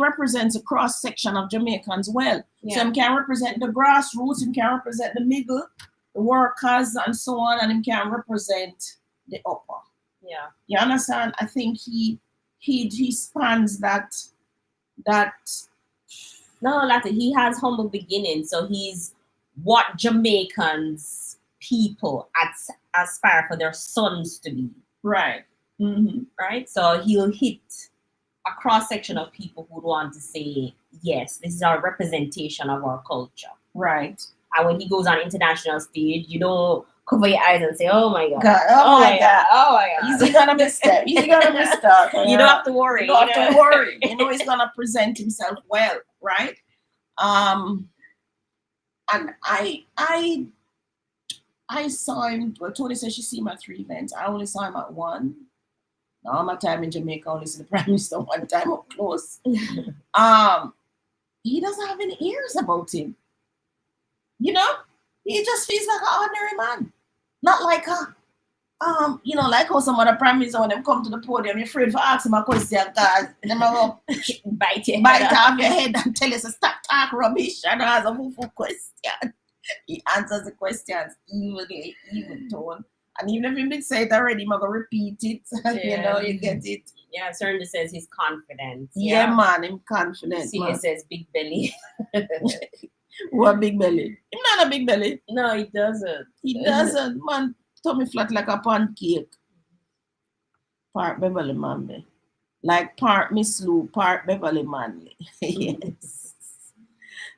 represents a cross section of Jamaicans well. Yeah. So he can represent the grassroots, he can represent the middle, the workers and so on, and he can represent the upper. Yeah. You understand? I think he spans that. No, like he has humble beginnings, so he's what Jamaicans people aspire for their sons to be. Right. Mm-hmm. Right? So he'll hit a cross section of people who want to say, yes, this is our representation of our culture. Right. And when he goes on international stage, you don't cover your eyes and say, oh my God. Oh my God. Oh my God. He's gonna miss that. You don't have to worry. You don't have to worry. He's gonna present himself well, right? And I saw him. Well, Tony said she see him at 3 events. I only saw him at 1. All my time in Jamaica, I only see the prime minister 1 time up close. He doesn't have any ears about him. He just feels like an ordinary man, not like like how some other prime minister when they come to the podium, you're afraid to ask him a question because they will bite off your head and tell you to stop talking rubbish and ask a full question. He answers the questions evenly, even tone. And even if he say it already, I'm going to repeat it. You get it. Yeah, Sernda says he's confident. Yeah, man, I'm confident. He says big belly. What big belly? He's not a big belly. No, he doesn't. He doesn't, man. Tummy flat like a pancake. Part Beverly Manley. Like part Miss Lou, part Beverly Manley. Yes.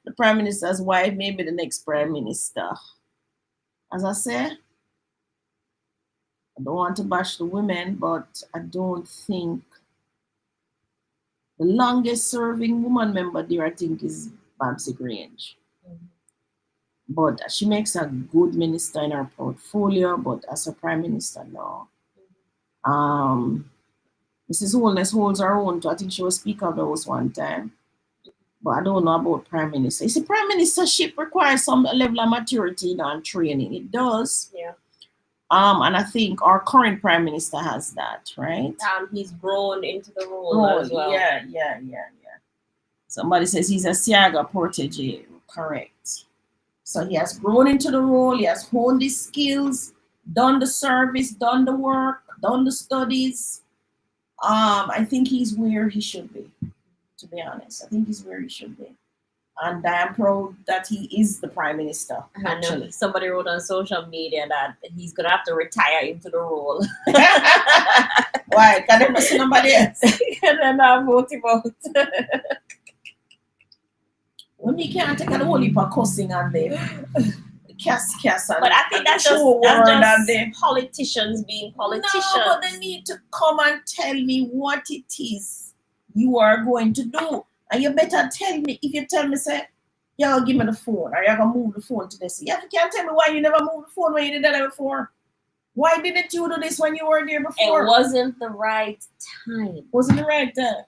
The Prime Minister's wife may be the next Prime Minister. As I say, I don't want to bash the women, but I don't think the longest serving woman member there, I think, is Babsy Grange. But she makes a good minister in her portfolio, but as a prime minister, no. Mrs. Holness holds her own too. I think she was Speaker of the House 1 time. But I don't know about prime minister. You see, prime ministership requires some level of maturity and training. It does. Yeah. And I think our current prime minister has that, right? He's grown into the role as well. Yeah. Somebody says he's a Siaga protege. Correct. So he has grown into the role. He has honed his skills, done the service, done the work, done the studies. I think he's where he should be, to be honest. I think he's where he should be. And I am proud that he is the prime minister, actually. Somebody wrote on social media that he's going to have to retire into the role. Why? Can they miss somebody else? And then vote him out. When we can't take a whole heap of cussing and the kiss and But I think and that's the just, show word and that's the just politicians being politicians. No, but they need to come and tell me what it is you are going to do. And you better tell me. If you tell me, say, you're give me the phone, or you're going to move the phone to this. You can't tell me why you never moved the phone when you did that before. Why didn't you do this when you were there before? It wasn't the right time. Wasn't the right time.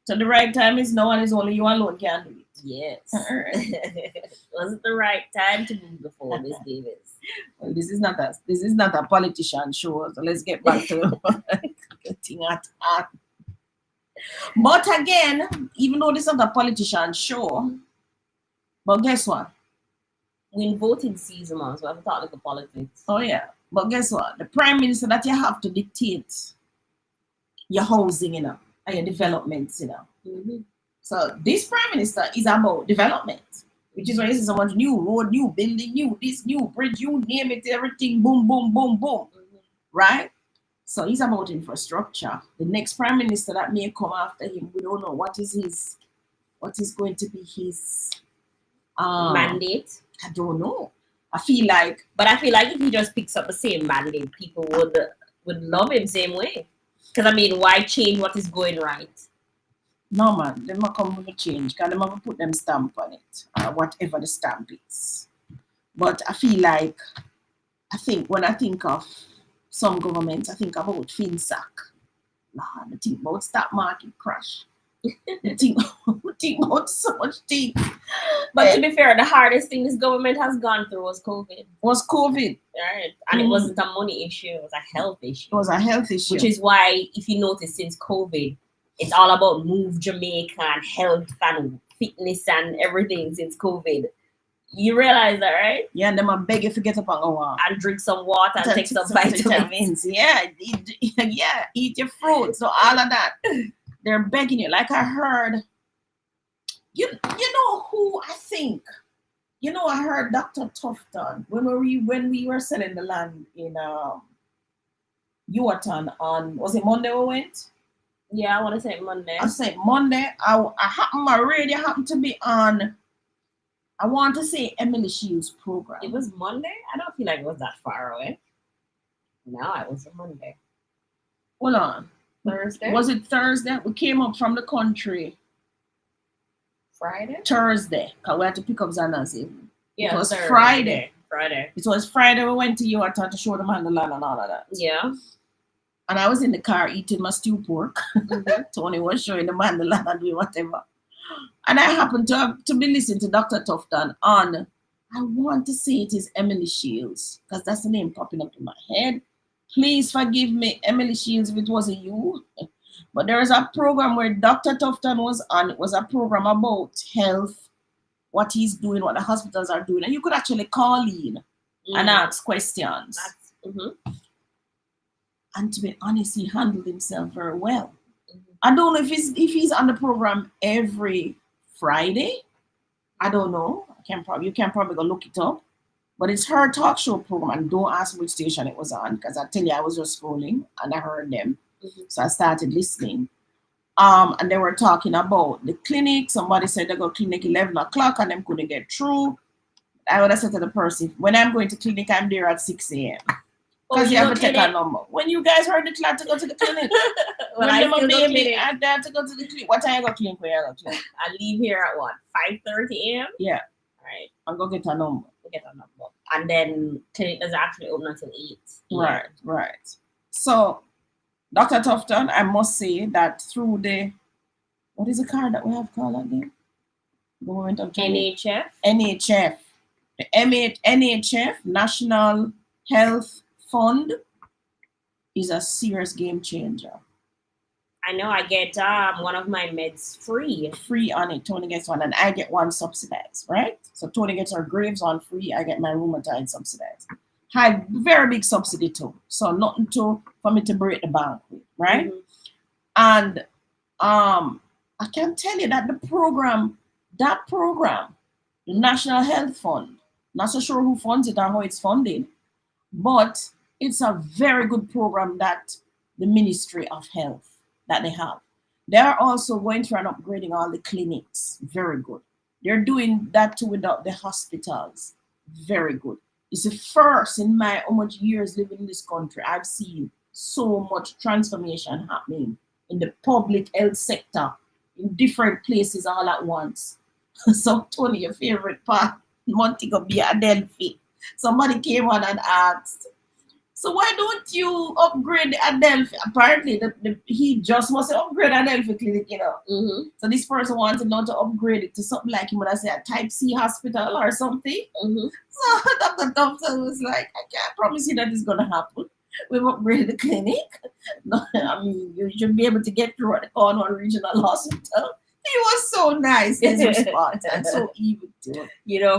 So the right time is now, and it's only you alone can do it. Yes. Alright. It wasn't the right time to move the phone, Miss Davis. Well, this is not a politician show, so let's get back to the thing at hand. But again, even though this is not a politician show, but guess what? We're in voting season, man, so I have to talk like politics. Oh yeah, but guess what? The prime minister that you have to dictate your housing, and your developments, Mm-hmm. So this prime minister is about development, which is why you see so much new road, new building, new this, new bridge, you name it, everything, boom, boom, boom, boom, right? So he's about infrastructure. The next prime minister that may come after him, we don't know what is going to be his mandate. I don't know. I feel like if he just picks up the same mandate, people would love him same way. Because I mean, why change what is going right? no man, they might come with a change because they might put them stamp on it, whatever the stamp is. But I think when I think of some governments, I think about FinSac. I think about stock market crash. I think about so much things. But to be fair, the hardest thing this government has gone through was COVID. Right? And it wasn't a money issue, it was a health issue. It was a health issue. Which is why, if you notice, since COVID, it's all about Move Jamaica and health and fitness and everything since COVID. You realize that, right? Yeah, and them are beg you to get up and go on. And drink some water and take some vitamins. Yeah, eat your fruits. So all of that. They're begging you. Like I heard, you know who I think, I heard Dr. Tufton when we were selling the land in Yuatan on, was it Monday we went? Yeah, I want to say Monday. I said Monday. My radio happened to be on, I want to say Emily Shields' program. It was Monday? I don't feel like it was that far away. No, it was a Monday. Hold on. Thursday? Was it Thursday? We came up from the country. Friday? Thursday. Because we had to pick up Zanazi. Yeah, it was Thursday. Friday. Friday. It was Friday. We went to Yuatan to show them how the land and all of that. Yeah. And I was in the car eating my stew pork. Mm-hmm. Tony was showing the man the land and doing whatever. And I happened to be listening to Dr. Tufton on, I want to say it is Emily Shields, because that's the name popping up in my head. Please forgive me, Emily Shields, if it wasn't you. But there was a program where Dr. Tufton was on. It was a program about health, what he's doing, what the hospitals are doing. And you could actually call in and ask questions. And to be honest, he handled himself very well. I don't know if he's on the program every Friday. I don't know. You can probably go look it up. But it's her talk show program, and don't ask which station it was on, because I tell you, I was just scrolling and I heard them. So I started listening. And they were talking about the clinic. Somebody said they go clinic 11 o'clock and them couldn't get through. I would have said to the person, when I'm going to clinic, I'm there at 6 a.m. Because you have to take a number. When you guys heard the clock to go to the clinic, when I'm a baby, I'm there to go to the clinic. What time you go clinic? Where you go clinic? I leave here at what, 5:30 a.m.? Yeah. Right. And go get a number. And then clinic doesn't actually open until 8. Right. So, Dr. Tufton, I must say that through the, what is the card that we have called again? Government of NHF. NHF. The NHF, National Health Fund, is a serious game changer. I know. I get one of my meds free on it. Tony gets one and I get one subsidized, right? So Tony gets her Graves on free. I get my rheumatoid subsidized. High, very big subsidy too. So nothing for me to break the bank with, right? And I can tell you that the program, the National Health Fund, not so sure who funds it or how it's funded, but it's a very good program that the Ministry of Health that they have. They are also going through and upgrading all the clinics. Very good. They're doing that too without the hospitals. Very good. It's the first in my how much years living in this country I've seen so much transformation happening in the public health sector in different places all at once. So Tony, your favorite part, Montego Bay, Adelphi. Somebody came on and asked, so why don't you upgrade the Adelphi? Apparently, he just must upgrade Adelphi clinic, Mm-hmm. So this person wanted not to upgrade it to something like, would I say, a Type C hospital or something. Mm-hmm. So Dr. Thompson was like, I can't promise you that it's going to happen. We've upgraded the clinic. No, I mean, you should be able to get through at the Cornwall Regional Hospital. He was so nice, his response, and so evil too.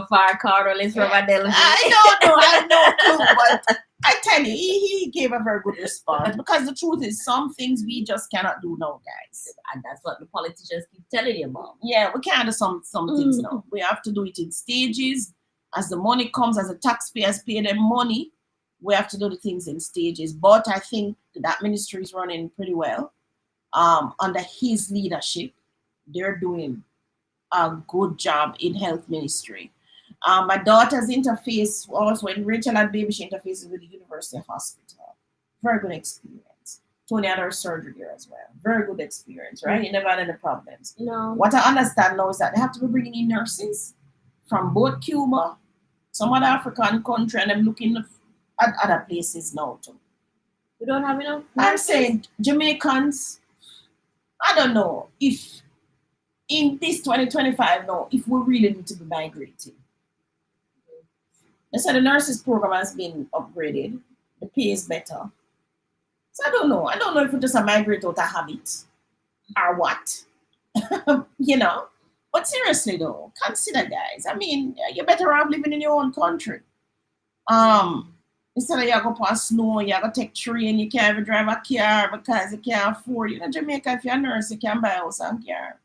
Far Carol is from Adelphi. I don't know, I have no clue, but I tell you, he gave a very good response because the truth is, some things we just cannot do now, guys. And that's what the politicians keep telling you about. Yeah, we can't do some things now. We have to do it in stages. As the money comes, as the taxpayers pay them money, we have to do the things in stages. But I think that ministry is running pretty well. Under his leadership, they're doing a good job in health ministry. My daughter's interface also when Rachel had baby, she interfaces with the University Hospital. Very good experience. Tony had her surgery there as well. Very good experience, right? You never had any problems. No. What I understand now is that they have to be bringing in nurses from both Cuba, some other African country, and I'm looking at other places now too. We don't have enough nurses? I'm saying Jamaicans, I don't know if in this 2025 now, if we really need to be migrating. They said the nurses program has been upgraded. The pay is better. So I don't know. I don't know if we just a migrate out of habit or what. But seriously though, consider, guys. I mean, you're better off living in your own country. Instead of you go past snow, you go take train, you can't even drive a car because you can't afford it. In Jamaica, if you're a nurse, you can buy a house and car.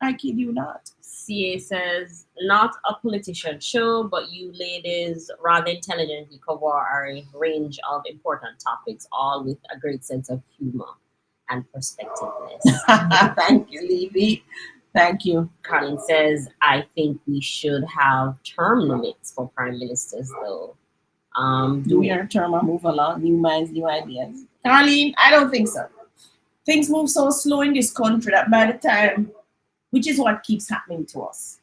I kid you not. CA says, not a politician show, but you ladies rather intelligently cover a range of important topics, all with a great sense of humor and perspectiveness. Thank you, Levy. Thank you. Colin says, I think we should have term limits for prime ministers, though. Do your term or move along? New minds, new ideas. Carlene, I don't think so. Things move so slow in this country that by the time, which is what keeps happening to us.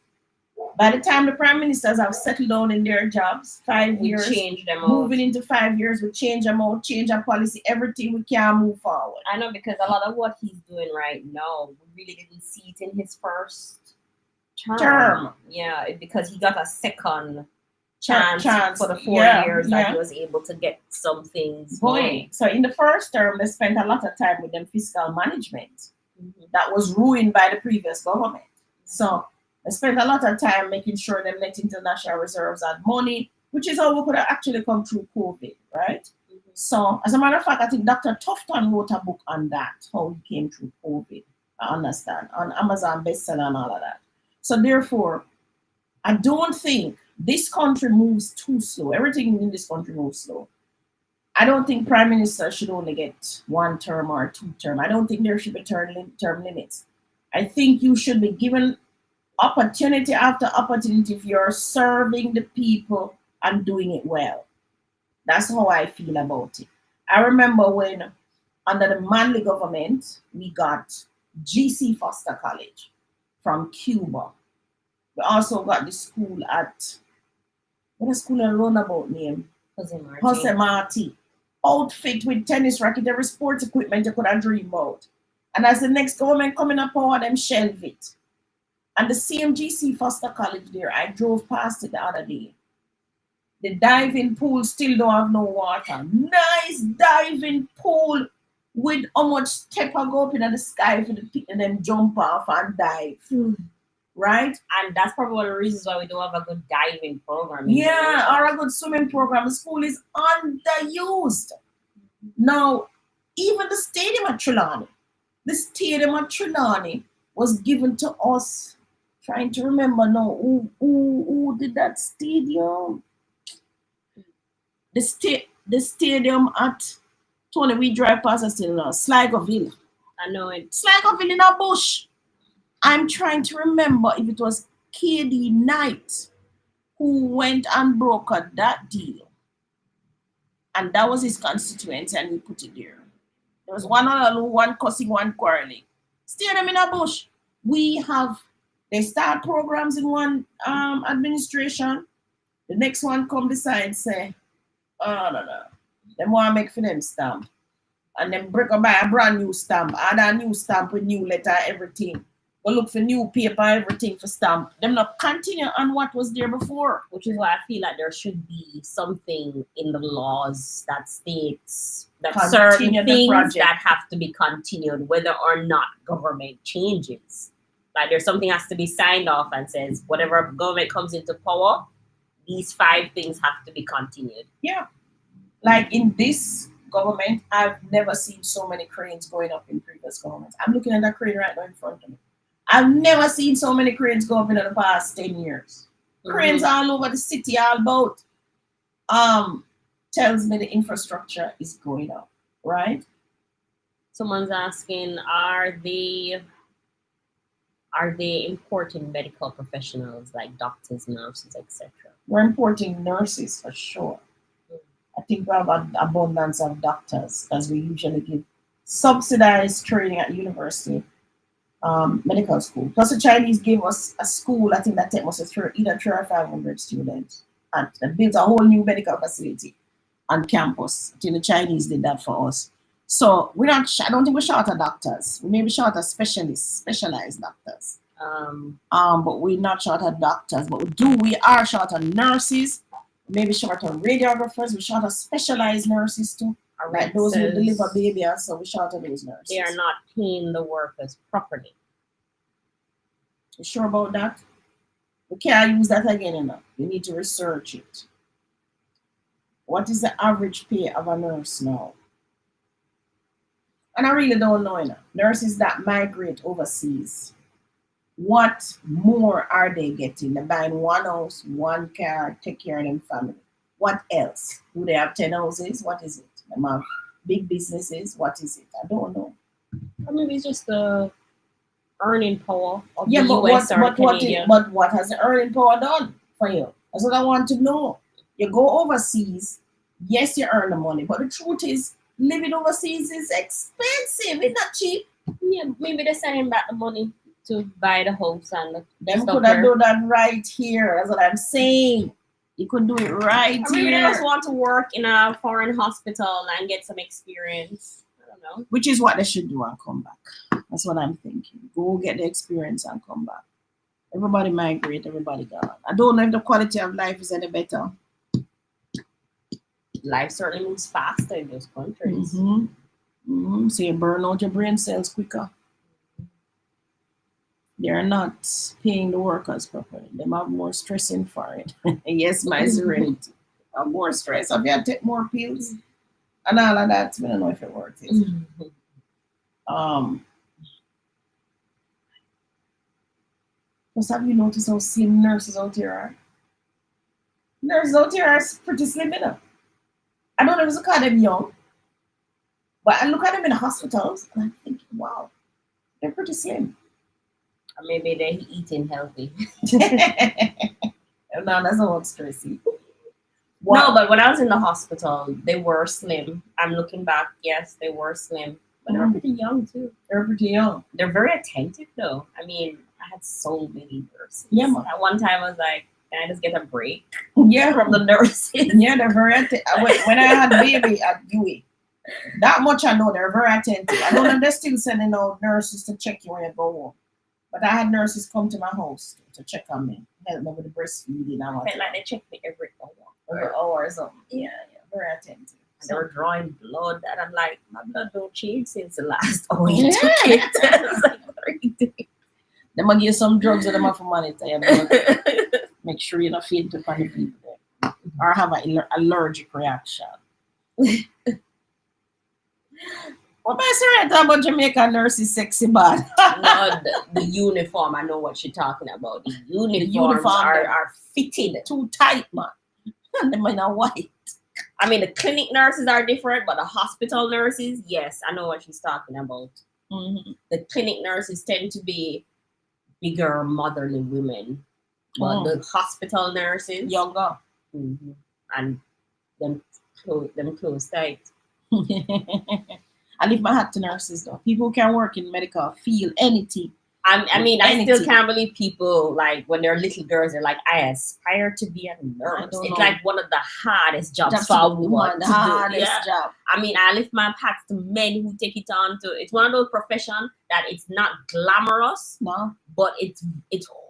By the time the prime ministers have settled down in their jobs, 5 years, change them moving into 5 years, we change them out, change our policy, everything, we can't move forward. I know, because a lot of what he's doing right now, we really didn't see it in his first term. Yeah, because he got a second chance for the 4 years that he was able to get some things going. So in the first term, they spent a lot of time with them fiscal management. That was ruined by the previous government. So they spent a lot of time making sure they let international reserves had money, which is how we could have actually come through COVID, right? So as a matter of fact, I think Dr. Tufton wrote a book on that, how he came through COVID. I understand, on Amazon bestseller and all of that. So therefore, I don't think this country moves too slow. Everything in this country moves slow. I don't think prime minister should only get 1 term or 2 term. I don't think there should be term limits. I think you should be given opportunity after opportunity if you're serving the people and doing it well. That's how I feel about it. I remember when under the Manley government, we got GC Foster College from Cuba. We also got the school at, what a school in Runabout name? Jose Marti. Outfit with tennis racket, every sports equipment you could have dreamed about. And as the next government coming up on them shelve it. And the CMGC Foster College there, I drove past it the other day. The diving pool still don't have no water. Nice diving pool with how much step I go up in the sky for the people and then jump off and dive. Right? And that's probably one of the reasons why we don't have a good diving program. Yeah, or a good swimming program. The school is underused. Now, even the stadium at Trelawney was given to us. Trying to remember now, who did that stadium? The stadium at Tony, we drive past us till Sligoville. I know it. It's like a in a bush. I'm trying to remember if it was KD Knight who went and brokered that deal. And that was his constituency, and he put it there. There was one other, one cussing, one quarreling. Steer them in a bush. They start programs in one administration. The next one come beside say, oh, no. They want to make for them stamp. And then break up by a brand new stamp. Add a new stamp with new letter, everything. Go look for new paper, everything for stamp. Them not continue on what was there before. Which is why I feel like there should be something in the laws that states that certain things that have to be continued, whether or not government changes. Like there's something has to be signed off and says whatever government comes into power, these 5 things have to be continued. Yeah. Like in this government, I've never seen so many cranes going up in previous governments. I'm looking at that crane right now in front of me. I've never seen so many cranes go up in the past 10 years. Cranes all over the city, all about. Tells me the infrastructure is going up, right? Someone's asking, are they importing medical professionals like doctors, nurses, etc.? We're importing nurses for sure. I think we have an abundance of doctors because we usually give subsidized training at university, medical school. Plus the Chinese gave us a school, I think that takes us either 300 or 500 students. And they built a whole new medical facility on campus. I think the Chinese did that for us. So I don't think we're short of doctors. We may be short of specialized doctors. But we're not short of doctors. But we are short of nurses. Maybe short of radiographers. We're short of specialized nurses too. Like those who deliver babies, so we're short of those nurses. They are not paying the workers properly. You sure about that? We can't use that again enough. You need to research it. What is the average pay of a nurse now? And I really don't know enough. Nurses that migrate overseas, what more are they getting? They're buying one house, one car, take care of them family. What else? Do they have 10 houses? What is it? They have big businesses? What is it? I don't know. Or maybe it's just the earning power of the US or Canadian. But what has the earning power done for you? That's what I want to know. You go overseas, yes, you earn the money, but the truth is, living overseas is expensive. It's not cheap. Yeah, maybe they're sending back the money to buy the house and them could have done that right here. That's what I'm saying. You could do it right here. Maybe they just want to work in a foreign hospital and get some experience. I don't know. Which is what they should do and come back. That's what I'm thinking. Go get the experience and come back. Everybody migrate, everybody gone. I don't know if the quality of life is any better. Life certainly moves faster in those countries. So you burn out your brain cells quicker. They're not paying the workers properly. They have more stressing for it. Yes, my serenity. Have more stress. Have you take more pills and all of that? I don't know if it works. Just have you noticed how slim nurses out here are? Nurses out here are pretty slim enough. I don't know if it's because they're young, but I look at them in the hospitals and I'm thinking, wow, they're pretty slim. Or maybe they're eating healthy. No, that's not stressy. No, but when I was in the hospital, they were slim. I'm looking back, yes, they were slim. But they were pretty young too. They're pretty young. They're very attentive though. I mean, I had so many nurses. Yeah, man. At one time I was like, can I just get a break? Yeah, from the nurses. Yeah, they're very attentive. When I had baby at Dewey, that much I know they're very attentive. I don't know if they're still sending out nurses to check you when you go home. But I had nurses come to my house to check on me, help me with the breastfeeding. I felt like they checked me every hour. Every hour or something. Yeah, very attentive. And they were drawing blood, and I'm like, my blood don't change since the last hour you took it. It's like, what are you doing? They might give you some drugs that they have for money. Make sure you're not feeding to funny people or have an allergic reaction. What am I saying about Jamaican nurses sexy bad? No, the uniform. I know what you're talking about. The uniforms are fitted. Too tight, man. They might not white. I mean, the clinic nurses are different, but the hospital nurses, yes, I know what she's talking about. Mhm. The clinic nurses tend to be bigger, motherly women, but Oh. the hospital nurses, Younger. mhm, and them close tight. I leave my hat to nurses though. People who can work in medical feel anything. I mean, I still Anything. can't believe people like when they're little girls. They're like, I aspire to be a nurse. don't It's know. like one of the hardest jobs That's for a the woman the to do. hardest Yeah. job. I mean, I lift my hats to men who take it on to. It's one of those professions that it's not glamorous, No. but it's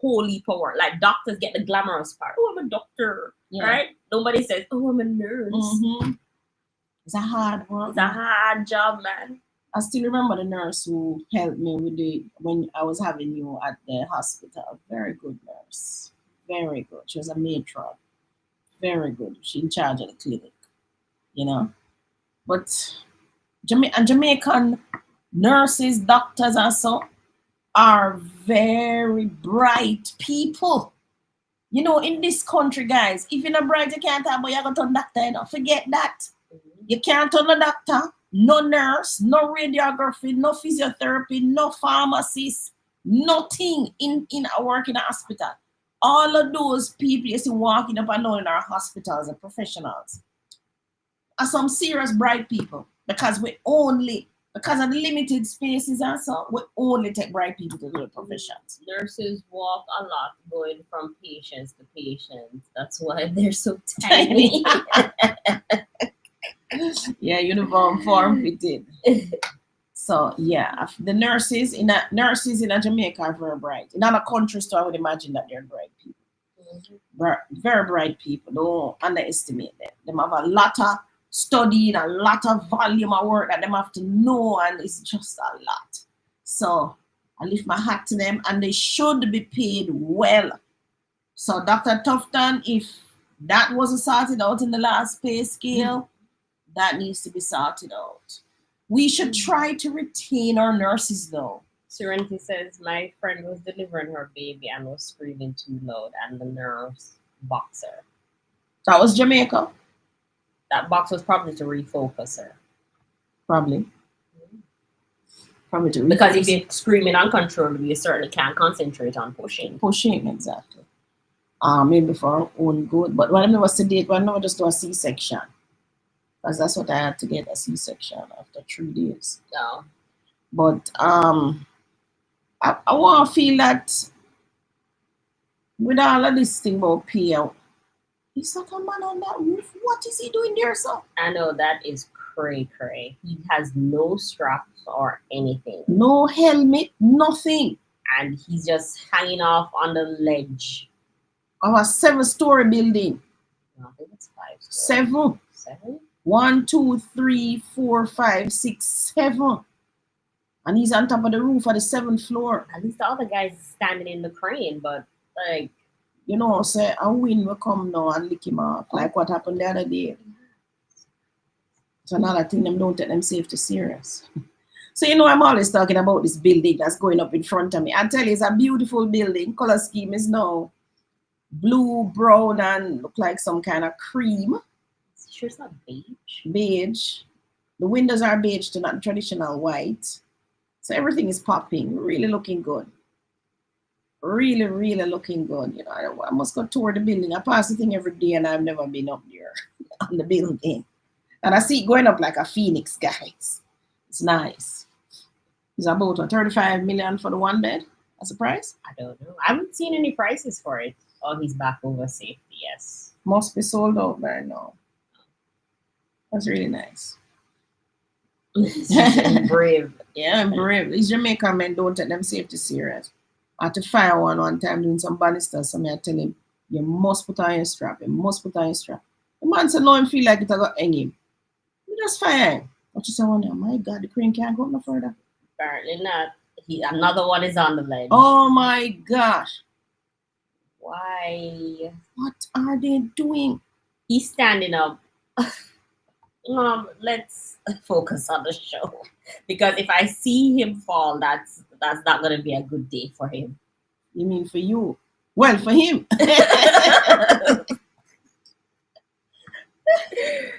holy power. Like doctors get the glamorous part. Oh, I'm a doctor, Yeah. right? Nobody says, oh, I'm a nurse. Mhm. It's a hard work. It's a hard job, man. I still remember the nurse who helped me with when I was having you at the hospital. Very good nurse. Very good. She was a matron. Very good. She in charge of the clinic. You know. But Jamaican nurses, doctors and so are very bright people. You know, in this country, guys, if you're not bright, you can't talk about you're going to turn doctor, you know. Forget that. You can't turn a doctor, no nurse, no radiography, no physiotherapy, no pharmacist, nothing in a work in a hospital. All of those people you see walking up and down in our hospitals are professionals. Are some serious bright people because because of the limited spaces and so, we only take bright people to do the professions. Nurses walk a lot going from patients to patients. That's why they're so tiny. Yeah, uniform form fitted. So yeah, the nurses in a Jamaica are very bright. In other countries, too, I would imagine that they're bright people. Very bright people. Don't underestimate them. They have a lot of studying, a lot of volume of work that they have to know, and it's just a lot. So I lift my hat to them, and they should be paid well. So Dr. Tufton, if that wasn't sorted out in the last pay scale, that needs to be sorted out. We should try to retain our nurses though. Serenity says, my friend was delivering her baby and was screaming too loud, and the nurse boxed her. That was Jamaica? That box was probably to refocus her. Probably. Probably to refocus. Because if you're screaming uncontrollably, you certainly can't concentrate on pushing. Pushing, exactly. Maybe for our own good. But when I never sedate, when I never just do a C-section. Because that's what I had to get, a C-section after 3 days. No. But I want to feel that with all of this thing about payout, is that a man on that roof? What is he doing there, sir? I know that is cray. He has no straps or anything. No helmet, nothing. And he's just hanging off on the ledge of a 7-story building. No, I think it's 5 stories. 7? 1, 2, 3, 4, 5, 6, 7. And he's on top of the roof of the 7th floor. At least the other guy's standing in the crane, but like, you know, say a wind will come now and lick him off, like what happened the other day. So another thing, them don't take them safety serious. So you know, I'm always talking about this building that's going up in front of me. I tell you, it's a beautiful building. Color scheme is now blue, brown, and look like some kind of cream. Sure, it's not beige. Beige. The windows are beige to not traditional white. So everything is popping, really looking good. Really, really looking good. You know, I must go tour the building. I pass the thing every day and I've never been up there on the building. And I see it going up like a phoenix, guys. It's nice. It's about 35 million for the 1 bed. That's the price? I don't know. I haven't seen any prices for it. Oh, he's back over safety, yes. Must be sold out by now. That's really nice. Brave. Yeah, I'm brave. These Jamaican men don't take them safety serious. I had to fire one time doing some banisters. So I tell him, you must put on your strap. You must put on your strap. The man said, no, him feel like it I got hang him. You just fire him. But you say, oh my God, the crane can't go no further. Apparently not. Another one is on the ledge. Oh my gosh. Why? What are they doing? He's standing up. Let's focus on the show. Because if I see him fall, that's not going to be a good day for him. You mean for you? Well, for him.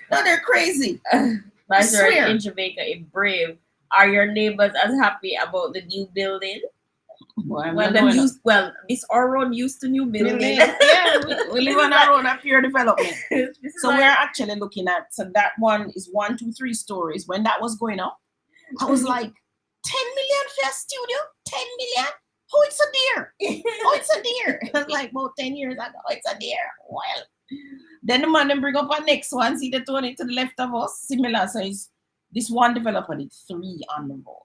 No, they're crazy. I swear. In Jamaica, in Brave, Are your neighbors as happy about the new building? Well, This our road used to new building. Yeah, we live on our own pure development. This is So like- we're actually looking at, so that one is 1, 2, 3 stories. When that was going up, I was like, 10 million for a studio? 10 million? Oh, it's a deer. Oh, it's a deer. I was like, about 10 years ago, oh, it's a deer. Well, then the man then bring up our next one. See the 20 to the left of us? Similar. So it's, this one developer did 3 on the road.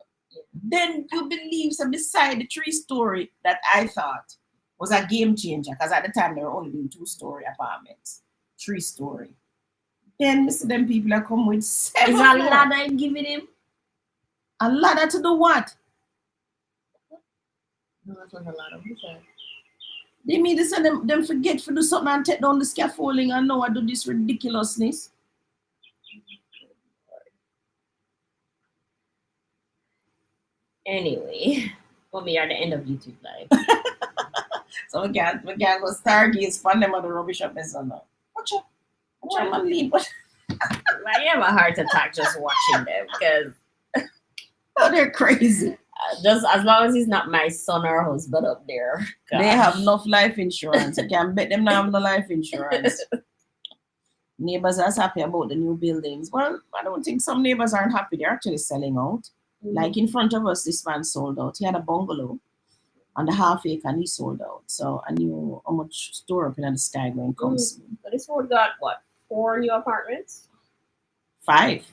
Then you believe, so beside the 3-story that I thought was a game changer, because at the time they were only doing 2-story apartments, 3-story. Then them people are come with 7 Is a floor. ladder I'm giving him? A ladder to do what? No, that's not a ladder. Who's that? They mean to say them forget to do something and take down the scaffolding and now I do this ridiculousness. Anyway, well, we are at the end of YouTube Live. So we can't go stargaze fund them on the rubbish up and so now. Watch out, man, leave. I have a heart attack just watching them because Oh, they're crazy. just as long as he's not my son or husband up there. They have enough life insurance. You can bet them now have no life insurance. Neighbors are happy about the new buildings. Well, I don't think some neighbors aren't happy. They're actually selling out. Like in front of us, this man sold out. He had a bungalow on the half acre and he sold out. So I knew how much store up in the sky when it comes. But this one got what? 4 new apartments? 5.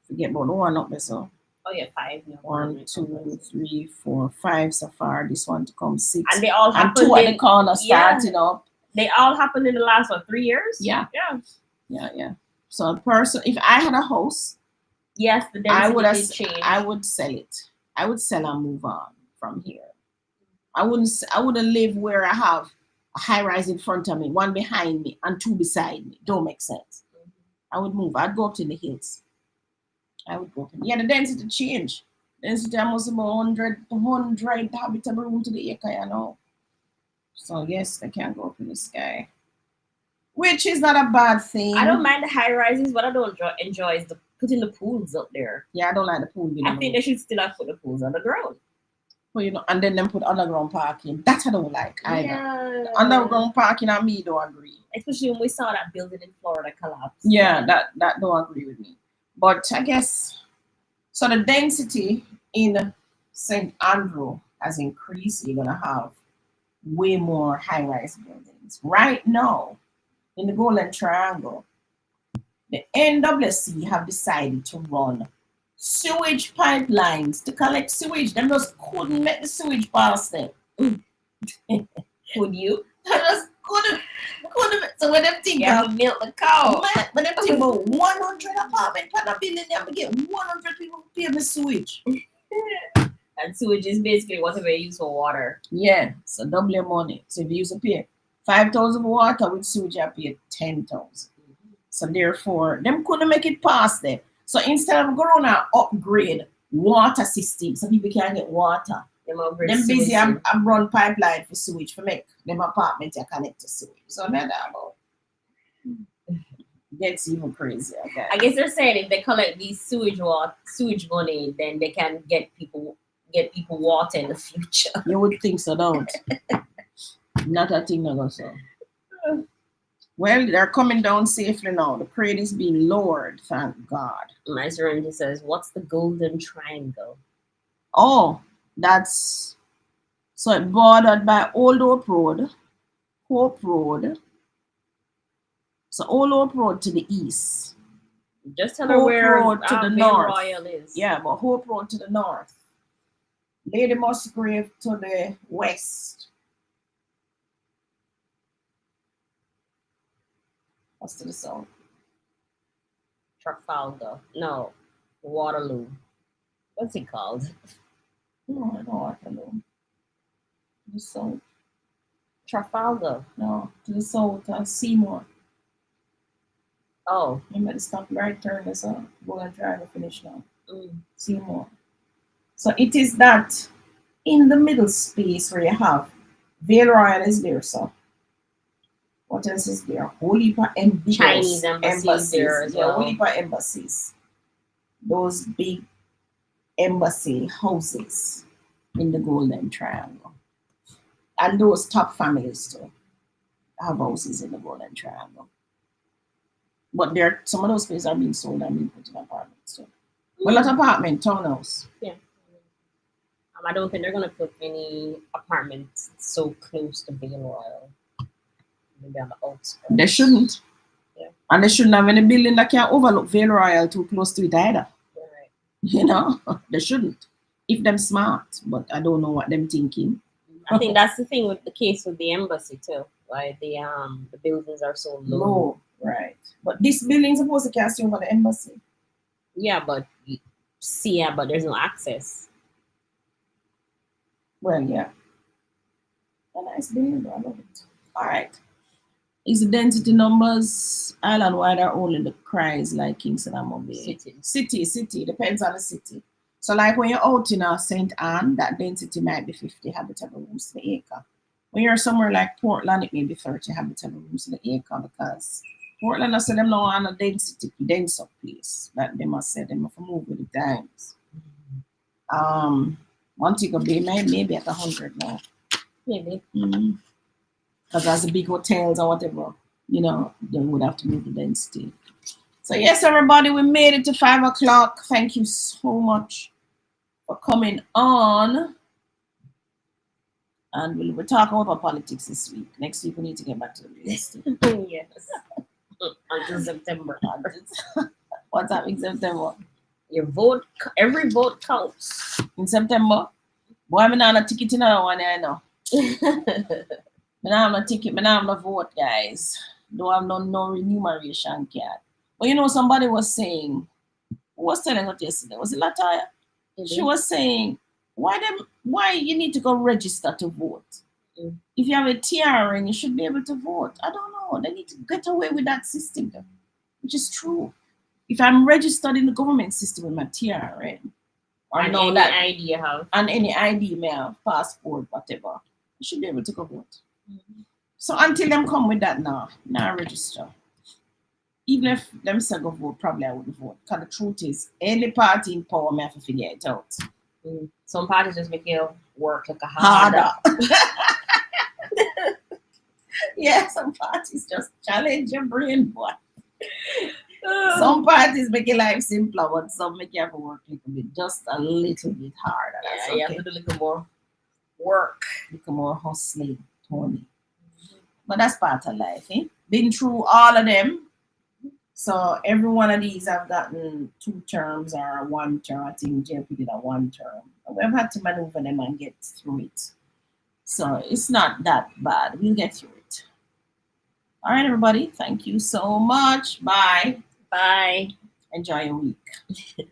Forget about the one up there. So Oh yeah, 5 new 1, apartments. 2, 3, 4, 5 so far. This one to come 6. And they all And happened 2 at in, the corner starting up. they all happened in the last 3 years? Yeah. Yeah. Yeah. So a person, if I had a house, Yes, the I density would did change. I would sell it. I would sell and move on from here. I wouldn't live where I have a high rise in front of me, 1 behind me, and 2 beside me. Don't make sense. I would move. I'd go up to the hills. I would go up. Yeah, the density change. Density almost about 100 habitable room to the acre, you know. So yes, they can go up in the sky. Which is not a bad thing. I don't mind the high rises. What I don't enjoy is the putting the pools up there. Yeah, I don't like the pool. I think they should still have put the pools on the ground. Well, you know, and then put underground parking. That I don't like either. Yeah. Underground parking and me don't agree. Especially when we saw that building in Florida collapse. Yeah, that don't agree with me. But I guess so the density in St. Andrew has increased. You're gonna have way more high-rise buildings. Right now, in the Golden Triangle, the NWC have decided to run sewage pipelines to collect sewage. Them just couldn't make the sewage pass them. Could you? They just couldn't. So when them think You have to milk the cow. man, when them think about 100 apartment per building, them get 100 people to pay the sewage. And sewage is basically whatever you use for water. Yeah, so double your money. So if you use to pay 5,000 for water with sewage, you pay 10,000. So therefore, them couldn't make it past them. So instead of going and upgrade water system so people can get water, them busy and run pipeline for sewage for make them apartment connect to sewage. So man, about gets even crazier. Okay? I guess they're saying if they collect these sewage money, then they can get people water in the future. You would think so, don't? Not a thing, no so. Well, they're coming down safely now. The crane is being lowered, thank God. My Ranger says, "What's the Golden Triangle?" Oh, that's so it bordered by Old Hope Road. So Old Hope Road to the east. Just tell her Hope where Road to the Vale north. Royal is. Yeah, but Hope Road to the north. Lady Musgrave to the west. What's to the south? Trafalgar. No, Waterloo. What's it called? No, I don't want to know. To the south. Trafalgar. No, to the south, Seymour. Oh. Remember the stop right turn this up. Go and try to finish now. Mm. Seymour. So it is that in the middle space where you have Vale Royal is there, so what else is there? Holy Embassies. Chinese embassies there as Yeah, well. Holy Embassies. Those big embassy houses in the Golden Triangle. And those top families too have houses in the Golden Triangle. But there, some of those places are being sold and being put in apartments too. Well, not apartment, townhouse. Yeah. I don't think they're gonna put any apartments so close to Vale Royal. Maybe on the outskirts. They shouldn't. Yeah. And they shouldn't have any building that can overlook Vale Royal too close to it either. Right. You know, they shouldn't. If them smart, but I don't know what them thinking. I think that's the thing with the case with the embassy too. Why the buildings are so low. Low, right. But this building's supposed to cast you over the embassy. Yeah, but but there's no access. Well, yeah. A nice building, though. I love it. All right. Is the density numbers island-wide or only the cries like Kingston and Mobile? City. Depends on the city. So like when you're out in St. Anne, that density might be 50 habitable rooms to the acre. When you're somewhere like Portland, it may be 30 habitable rooms to the acre because Portland, I said them now on a density, dense up place. That they must say they must move with the times. Montego Bay maybe at 100 now. Maybe. Because as the big hotels or whatever, you know, they would have to move the density. So yes, everybody, we made it to 5 o'clock. Thank you so much for coming on. And we'll be talking about politics this week. Next week we need to get back to the real estate. Yes. Until September. What's happening in September? Your vote, every vote counts. In September? Boy, I'm not a ticket in another one, I know. I don't have no ticket, I don't have no vote, guys. Don't have no remuneration card. But you know, somebody was saying, who was telling us yesterday? Was it Lataya? She was saying, why you need to go register to vote? If you have a TRN, you should be able to vote. I don't know. They need to get away with that system, though, which is true. If I'm registered in the government system with my TRN, or and know any that, ID you have, and any ID, mail, passport, whatever, you should be able to go vote. So until them come with that now register. Even if them say go vote, probably I wouldn't vote. Because the truth is, any party in power may have to figure it out. Some parties just make you work like a Harder. Yeah, some parties just challenge your brain, boy. Some parties make your life simpler, but some make you have to work a little bit, just a little bit harder. Yeah, you have to do a little more work. A little more hustling, Tony. But that's part of life, eh? Been through all of them. So every one of these have gotten 2 terms or 1 term. I think JP did a 1 term. We've had to maneuver them and get through it. So it's not that bad. We'll get through it. All right, everybody. Thank you so much. Bye. Bye. Enjoy your week.